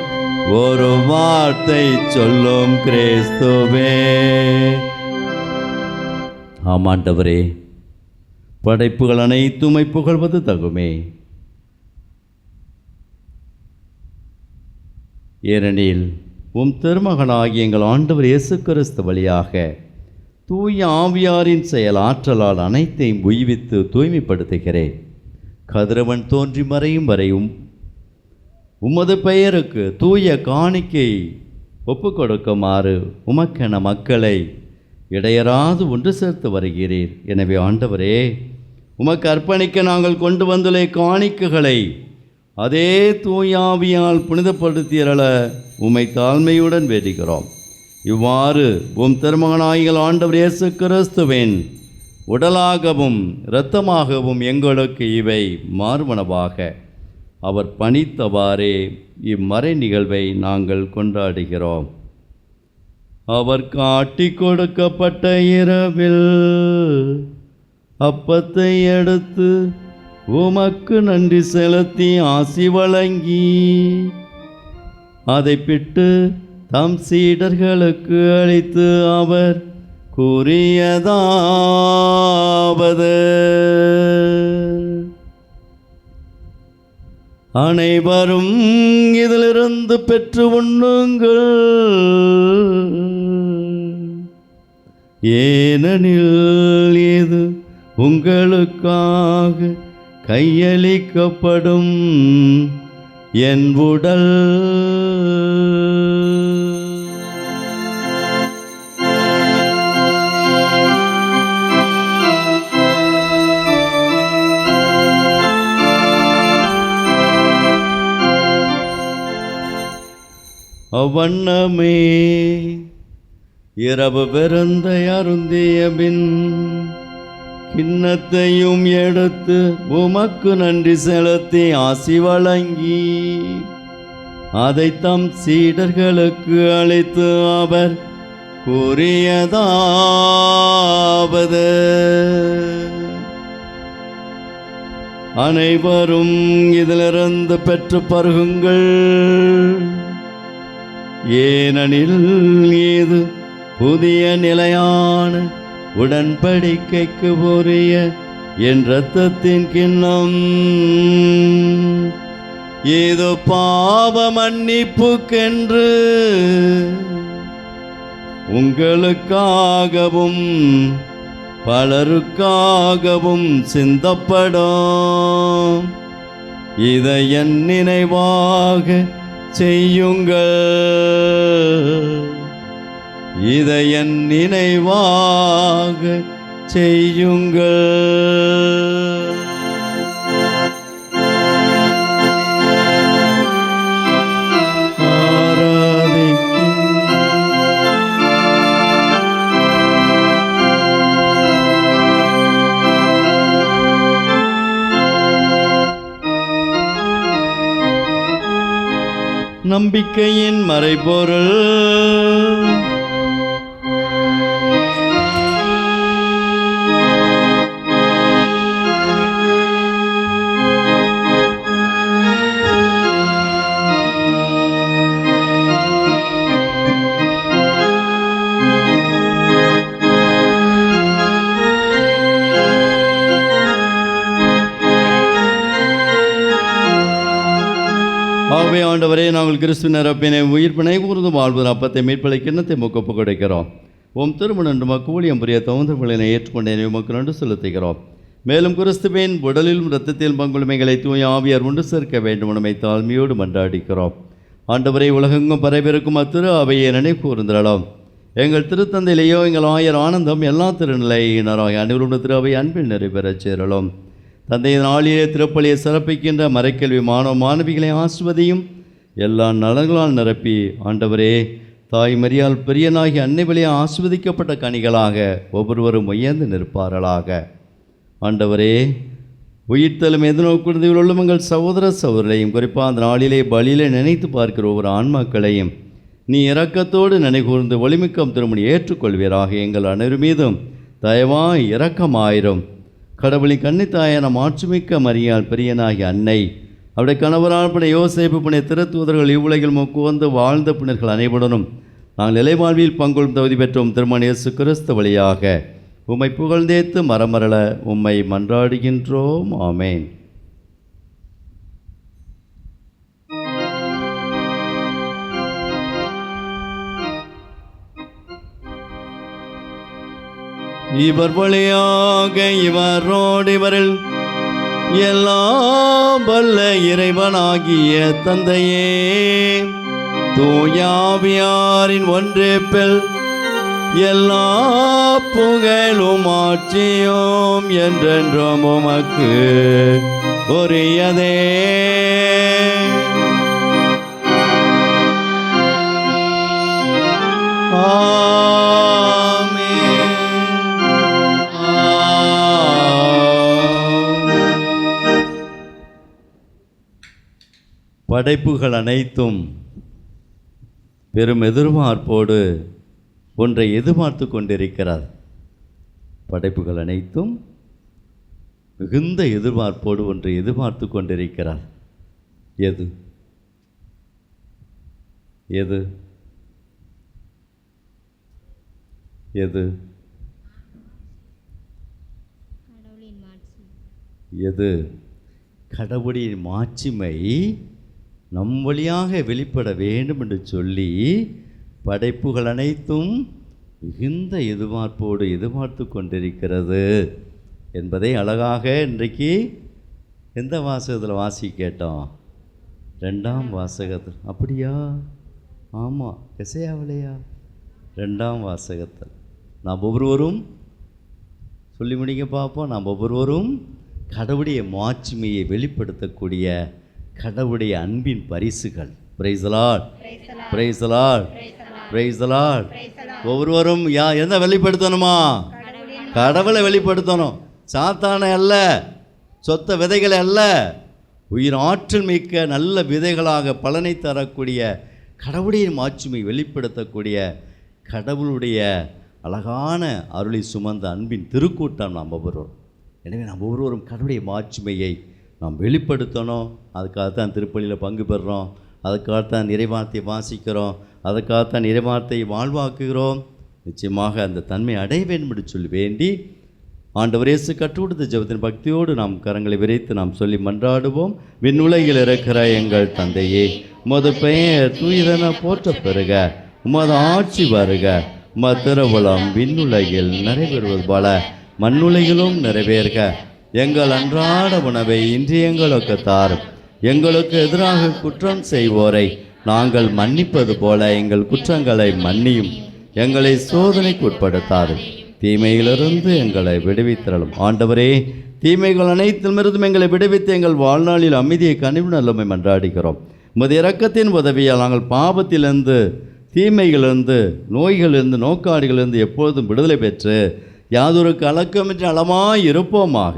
ஒரு வார்த்தை சொல்லும் கிறிஸ்துவே. ஆமாண்டவரே, படைப்புகள் அனைத்துமை புகழ்வது தகுமே. ஏனெனில் உம் திருமகனாகிய எங்கள் ஆண்டவர் இயேசு கிறிஸ்து வழியாக தூய ஆவியாரின் செயல் ஆற்றலால் அனைத்தையும் உய்வித்து தூய்மைப்படுத்துகிறேன். கதிரவன் தோன்றி மறையும் வரையும் உமது பெயருக்கு தூய காணிக்கை ஒப்பு கொடுக்குமாறு உமக்கென மக்களை இடையராது ஒன்று சேர்த்து வருகிறீர். எனவே ஆண்டவரே, உமக்கு அர்ப்பணிக்க நாங்கள் கொண்டு வந்துள்ள காணிக்கைகளை அதே தூயாவியால் புனிதப்படுத்தியறள உம்மை தாழ்மையுடன் வேண்டுகிறோம். இவ்வாறு உம் திருமகனாகிய ஆண்டவர் இயேசு கிறிஸ்துவின் உடலாகவும் இரத்தமாகவும் எங்களுக்கு இவை மாறுவனவாக அவர் பணித்தவாறே இம்மறை நிகழ்வை நாங்கள் கொண்டாடுகிறோம். அவர் காட்டி கொடுக்கப்பட்ட இரவில் அப்பத்தை எடுத்து உமக்கு நன்றி செலுத்தி ஆசி வழங்கி அதை பிட்டு தம் சீடர்களுக்கு அளித்து அவர் கூறியதாவது, அனைவரும் இதிலிருந்து பெற்று உண்ணுங்கள், ஏனெனில் இது உங்களுக்காக கையளிக்கப்படும் என் உடல். அவ்வண்ணமே இரவு விருந்தை அருந்திய பின் கிண்ணத்தையும் எடுத்து உமக்கு நன்றி செலுத்தி ஆசி வழங்கி அதை தம் சீடர்களுக்கு அளித்து அவர் கூறியதாவது, அனைவரும் இதிலிருந்து பெற்று பருகுங்கள். ஏனெனில் இது புதிய நிலையான உடன்படிக்கைக்கு உரிய என் இரத்தத்தின் கிண்ணம். இது பாவ மன்னிப்புக்கென்று உங்களுக்காகவும் பலருக்காகவும் சிந்தப்படும். இதை என் நினைவாக செய்யுங்கள். இதை என் நினைவாக செய்யுங்கள். நம்பிக்கையின் மறைபொருள். ஆகவே ஆண்டவரே, நாங்கள் கிறிஸ்துவின் நிரப்பினை உயிர்ப்பினை கூர்ந்து வாழ்வது அப்பத்தை மீட்பலை கிண்ணத்தை முக்கப்பு கிடைக்கிறோம். உம் திருமணம் மக்கு ஊழியம் புரிய தோன்றல்களை ஏற்றுக்கொண்டேன் உமக்கு நன்று செலுத்துகிறோம். மேலும் கிறிஸ்துவின் உடலிலும் இரத்தத்திலும் பங்குரிமைகளை தூய ஆவியார் ஒன்று சேர்க்க வேண்டும் உண்மை தாழ்மையோடு மன்றாடிக்கிறோம். ஆண்டவரை உலகெங்கும் பரவிருக்கும் அத்திரு அவையை நினைவு கூர்ந்திரலாம். எங்கள் திருத்தந்தையிலேயோ எங்கள் ஆயர் ஆனந்தம் எல்லா திருநிலையினராக அனைவருடைய திரு அவை அன்பில் நிறைவேறச் சேரலாம். தந்தையின் நாளிலே திருப்பலியை சிறப்பிக்கின்ற மறைக்கல்வி மாணவ மாணவிகளை ஆசிர்வதியும். எல்லா நலன்களால் நிரப்பி ஆண்டவரே, தாய் மரியாள் பெரியனாகி அன்னை வழியாக ஆசிர்வதிக்கப்பட்ட கனிகளாக ஒவ்வொருவரும் உயர்ந்து நிற்பார்களாக. ஆண்டவரே, உயிர்த்தலும் எதிர்நோக்குறுதியில் உள்ள எங்கள் சகோதர சகோதரையும் குறிப்பாக அந்த நாளிலே பலியிலே நினைத்து பார்க்கிற ஒவ்வொரு ஆன்மாக்களையும் நீ இரக்கத்தோடு நினைகூர்ந்து ஒளிமிக்கம் திருமணி ஏற்றுக்கொள்வீராக. எங்கள் அனைவரும் மீதும் தயவாய் இரக்கமாயிரும். கடவுளின் கன்னித்தாயான மாட்சிமிக்க மரியாள் பெரியனாகி அன்னை, அவருடைய கணவரால் பின்ன யோசேப்பு பின்ன திருத்தூதர்கள் இவ்வுலகில் முக்குவந்து வாழ்ந்த பின்னர்கள் அனைவருடனும் நாங்கள் நிலைவாழ்வில் பங்கொள்ளும் தகுதி பெற்றோம். திருமண இயேசு கிறிஸ்து வழியாக உம்மை புகழ்ந்தேத்து மரமரள உம்மை மன்றாடுகின்றோம். ஆமேன். இவர் வழியாக இவரோடு இவரில் எல்லாம் வல்ல இறைவனாகிய தந்தையே, தூயாவியாரின் ஒன்றேப்பில் எல்லா புகழும் ஆட்சியும் என்றென்றும் உமக்கு உரியதே. படைப்புகள் அனைத்தும் பெரும் எதிர்பார்ப்போடு ஒன்றை எதிர்பார்த்து கொண்டிருக்கிறார். படைப்புகள் அனைத்தும் மிகுந்த எதிர்பார்ப்போடு ஒன்றை எதிர்பார்த்து கொண்டிருக்கிறார். எது எது எது எது? கடவுளின் மாட்சிமை நம் வழியாக வெளிப்பட வேண்டும் என்று சொல்லி படைப்புகள் அனைத்தும் மிகுந்த எதிர்பார்ப்போடு எதிர்பார்த்து கொண்டிருக்கிறது என்பதை அழகாக இன்றைக்கு எந்த வாசகத்தில் வாசி கேட்டோம்? 2ஆம் வாசகத்தில். அப்படியா? ஆமாம், எசையாவிலையா? 2ஆம் வாசகத்தில். நாம் ஒவ்வொருவரும் சொல்லி முடிக்க பார்ப்போம். நாம் ஒவ்வொருவரும் கடவுளுடைய மாட்சிமையை வெளிப்படுத்தக்கூடிய கடவுளுடைய அன்பின் பரிசுகள். Praise the Lord, praise the Lord, praise the Lord. ஒவ்வொருவரும் எதை வெளிப்படுத்தணுமா? கடவுளை வெளிப்படுத்தணும். சாத்தானை அல்ல, சொத்த விதைகளை அல்ல, உயிர் ஆற்றல் மிக்க நல்ல விதைகளாக பலனை தரக்கூடிய கடவுளுடைய மாட்சிமை வெளிப்படுத்தக்கூடிய கடவுளுடைய அழகான அருளை சுமந்த அன்பின் திருக்கூட்டம் நாம் ஒவ்வொருவரும். எனவே நாம் ஒவ்வொருவரும் கடவுளுடைய மாட்சிமையை நாம் வெளிப்படுத்தணும். அதுக்காகத்தான் திருப்பலியில் பங்கு பெறுறோம், அதுக்காகத்தான் இறைவார்த்தை வாசிக்கிறோம், அதுக்காகத்தான் இறைவார்த்தை வாழ்வாக்குகிறோம். நிச்சயமாக அந்த தன்மை அடைய வேண்டும் என்று சொல்லி வேண்டி ஆண்டவர் இயேசு கற்றுக் கொடுத்த ஜெபத்தின் பக்தியோடு நாம் கரங்களை விரைத்து நாம் சொல்லி மன்றாடுவோம். விண்ணுலகில் இருக்கிற எங்கள் தந்தையே, உமது பெயர் தூயதென போற்ற பெறுக, உமது ஆட்சி வருக, உமது திருவுளம் விண்ணுலகில் நிறைவேறுவது போல மண்ணுலகிலும் நிறைவேறுக. எங்கள் அன்றாட உணவை இன்று எங்களுக்கு தாரும். எங்களுக்கு எதிராக குற்றம் செய்வோரை நாங்கள் மன்னிப்பது போல எங்கள் குற்றங்களை மன்னியும். எங்களை சோதனைக்கு உட்படுத்தாது, தீமையிலிருந்து எங்களை விடுவித்தரலும். ஆண்டவரே, தீமைகள் அனைத்திலுமிருந்தும் எங்களை விடுவித்து எங்கள் வாழ்நாளில் அமைதியை கனிவு நல்லமை மன்றாடுகிறோம். உமது இரக்கத்தின் உதவியால் நாங்கள் பாவத்திலிருந்து, தீமைகளிலிருந்து, நோய்களிலிருந்து, நோக்காடிகளிலிருந்து எப்பொழுதும் விடுதலை பெற்று யாதொரு கலக்கமின்றி நலமாய் இருப்போமாக.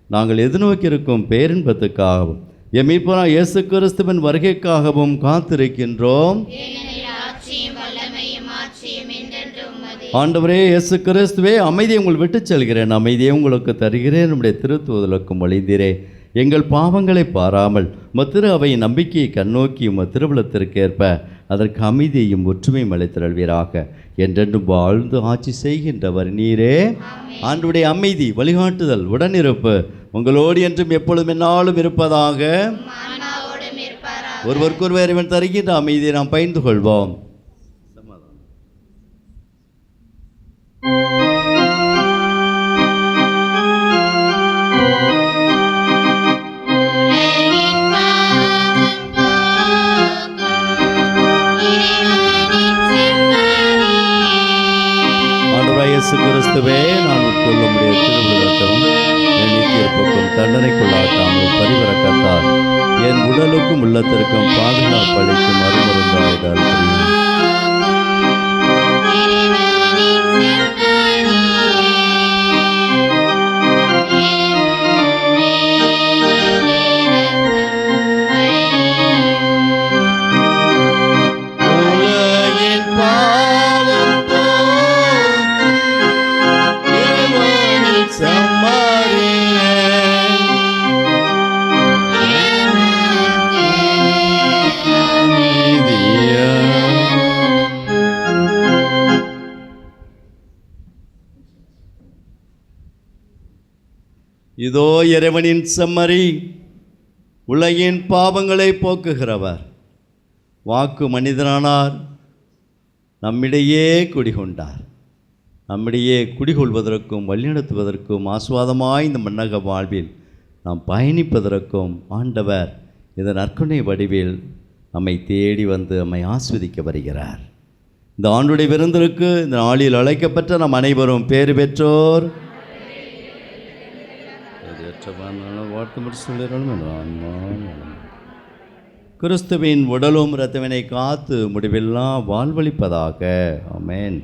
நாங்கள் எதிர்நோக்கியிருக்கும் பேரின்பத்துக்காகவும் எம் மீட்பராகிய இயேசு கிறிஸ்துவின் வருகைக்காகவும் காத்திருக்கின்றோம். ஆண்டவரே இயேசு கிறிஸ்துவே, அமைதியை உங்கள் விட்டு செல்கிறேன், அமைதியை உங்களுக்கு தருகிறேன். நம்முடைய திருத்துவதற்கும் வழிந்தீரே. எங்கள் பாவங்களை பாராமல் திரு அவையின் நம்பிக்கையை கண்ணோக்கி திருவிழத்திற்கு ஏற்ப அதற்கு அமைதியையும் ஒற்றுமையும் அளித்தருள்வீராக. என்றென்றும் வாழ்ந்து ஆட்சி செய்கின்றவர் நீரே. ஆண்டவருடைய அமைதி, வழிகாட்டுதல், உடனிருப்பு உங்களோடு என்றும் எப்பொழுதும் என்னாலும் இருப்பதாக. ஒருவருக்கொருவர் இவன் தருகின்ற அமைதியை நாம் பகிர்ந்து கொள்வோம். இயேசு கிறிஸ்துவே, நான் உட்கொள்ள முடிய திருவிழாக்கவும் என் தீர்ப்புக்கும் தண்டனைக்குள்ளாக்காமல் பரிவரக்கத்தால் என் உடலுக்கும் உள்ளத்திற்கும் பாதுகாப்பு அளிக்கும் அருமருந்தாயிடால் புரியும். இதோ இறைவனின் செம்மறி, உலகின் பாவங்களை போக்குகிறவர். வாக்கு மனிதனானார், நம்மிடையே குடிகொண்டார். நம்மிடையே குடிகொள்வதற்கும் வழிநடத்துவதற்கும் ஆசுவாதமாய் இந்த மன்னக வாழ்வில் நாம் பயணிப்பதற்கும் ஆண்டவர் இந்த நற்கொடை வடிவில் நம்மை தேடி வந்து நம்மை ஆஸ்வதிக்க வருகிறார். இந்த ஆண்டுடைய விருந்திற்கு இந்த நாளில் அழைக்கப்பட்ட நம் அனைவரும் பேறு பெற்றோர். கிறிஸ்துவின் உடலும் இரத்தவினை காத்து முடிவெல்லாம் வாழ்வளிப்பதாக. ஆமென்.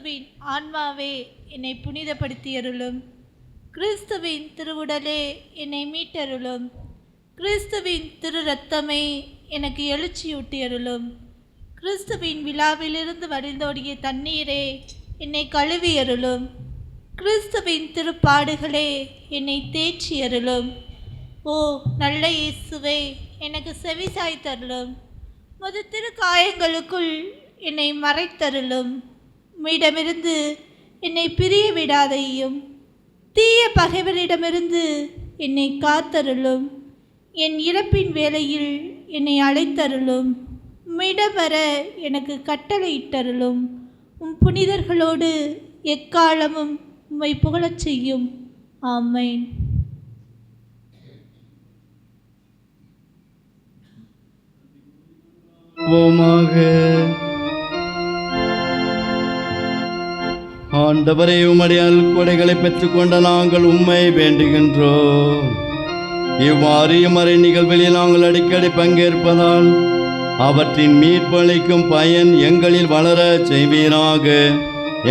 கிறிஸ்துவின் ஆன்மாவே என்னை புனிதப்படுத்தியருளும். கிறிஸ்துவின் திருவுடலே என்னை மீட்டருளும். கிறிஸ்துவின் திரு இரத்தமே எனக்கு எழுச்சியூட்டியருளும். கிறிஸ்துவின் விழாவிலிருந்து வடிந்தோடிய தண்ணீரே என்னை கழுவியருளும். கிறிஸ்துவின் திருப்பாடுகளே என்னை தேற்றியருளும். ஓ நல்ல இயேசுவே, எனக்கு செவி சாய்த்தருளும். முது திரு காயங்களுக்குள் என்னை மறைத்தருளும். உம்மிடமிருந்து என்னை பிரிய விடாதையும். தீய பகைவரிடமிருந்து என்னை காத்தருளும். என் இறப்பின் வேளையில் என்னை அழைத்தருளும். உம்மிடம் வர எனக்கு கட்டளையிட்டருளும். உம் புனிதர்களோடு எக்காலமும் உம்மை புகழச் செய்யும். ஆமென். ஆண்டவரே, உம்முடைய கொடைகளை பெற்றுக்கொண்ட நாங்கள் உம்மை வேண்டுகின்றோம். இவ்வாறு மறை நிகழ்வுகளில் நாங்கள் அடிக்கடி பங்கேற்பதால் அவற்றின் மீட்பளிக்கும் பயன் எங்களில் வளர செய்வீராக.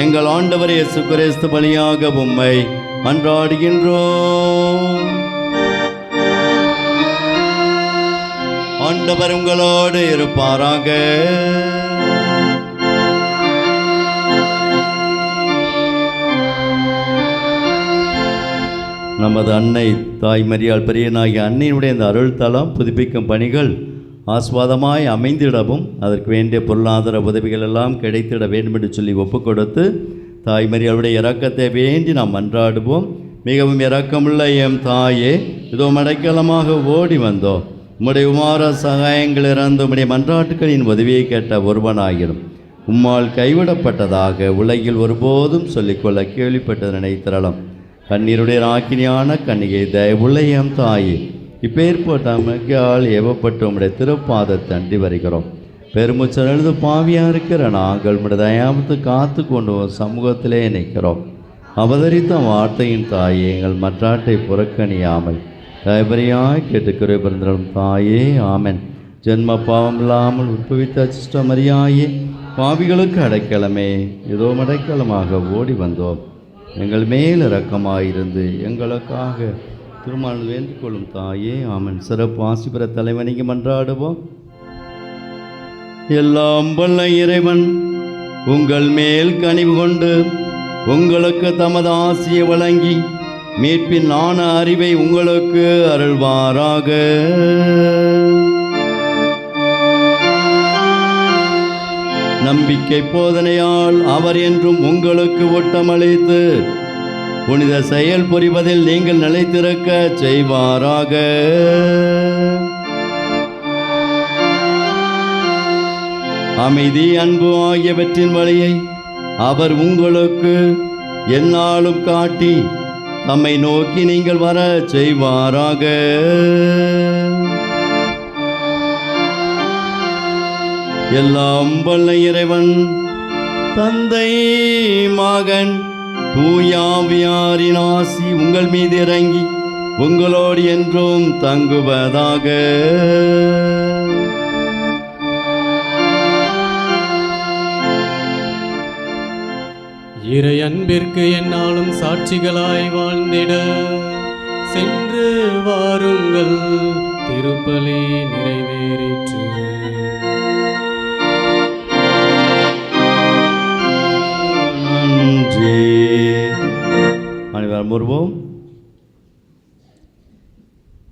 எங்கள் ஆண்டவர் இயேசு கிறிஸ்து வழியாக உம்மை மன்றாடுகின்றோம். ஆண்டவர் உங்களோடு இருப்பாராக. நமது அன்னை தாய் மரியாள் பெரியனாகிய அன்னையினுடைய இந்த அருள் தலம் புதுப்பிக்கும் பணிகள் ஆஸ்வாதமாய் அமைந்திடவும் அதற்கு வேண்டிய பொருளாதார உதவிகள் எல்லாம் கிடைத்திட வேண்டும் என்று சொல்லி ஒப்புக் கொடுத்து தாய் மரியாளுடைய இரக்கத்தை வேண்டி நாம் மன்றாடுவோம். மிகவும் இரக்கமுள்ள எம் தாயே, இதோ மடைக்கலமாக ஓடி வந்தோம். உம்முடைய உமார சகாயங்கள் இறந்து உம்முடைய மன்றாட்டுக்களின் உதவியை கேட்ட ஒருவனாயிரும். உம்மால் கைவிடப்பட்டதாக உலகில் ஒருபோதும் சொல்லிக்கொள்ள கேள்விப்பட்டது நினைத்திரலாம். கண்ணீருடைய ராக்கினியான கன்னிகை தயவுள்ள எம் தாயே, இப்பேற்பட்ட அமைக்கால் ஏவப்பட்டு உம்முடைய திருப்பாதத்தை அண்டி வருகிறோம். பெருமுச்செழுது பாவியாக இருக்கிற நாங்கள் உம்முடைய தயாமத்து காத்து கொண்டு சமூகத்திலே நிற்கிறோம். அவதரித்த வார்த்தையின் தாயே, எங்கள் மன்றாட்டை புறக்கணியாமல் தயபரியாய் கேட்டுக்கிற பிறந்தரும் தாயே, ஆமென். ஜென்ம பாவம் இல்லாமல் உட்பவித்த அச்சிஷ்ட மரியாயே, பாவிகளுக்கு அடைக்கலமே, ஏதோ அடைக்கலமாக ஓடி வந்தோம். எங்கள் மேல் இரக்கமாயிருந்து எங்களுக்காக திருமணம் வேண்டிக் கொள்ளும் தாயே, ஆமென். சிறப்பு ஆசிபுர தலைவனிக்கு மன்றாடுவோம். எல்லாம் வல்ல இறைவன் உங்கள் மேல் கனிவு கொண்டு உங்களுக்கு தமது ஆசியை வழங்கி மீட்பின் ஞான அறிவை உங்களுக்கு அருள்வாராக. நம்பிக்கை போதனையால் அவர் என்றும் உங்களுக்கு ஓட்டமளித்து புனித செயல் புரிவதில் நீங்கள் நிலைத்திருக்க செய்வாராக. அமைதி, அன்பு ஆகியவற்றின் வழியை அவர் உங்களுக்கு எந்நாளும் காட்டி தம்மை நோக்கி நீங்கள் வர செய்வாராக. எல்லாம் வல்ல இறைவன் தந்தை, மகன், தூயாவியாரின் ஆசி உங்கள் மீது இறங்கி உங்களோடு என்றும் தங்குவதாக. இறை அன்பிற்கு என்னாலும் சாட்சிகளாய் வாழ்ந்திட சென்று வாருங்கள். திருப்பலி நிறைவேறிற்று. நன்றி. அனைவரும் வருவோம்.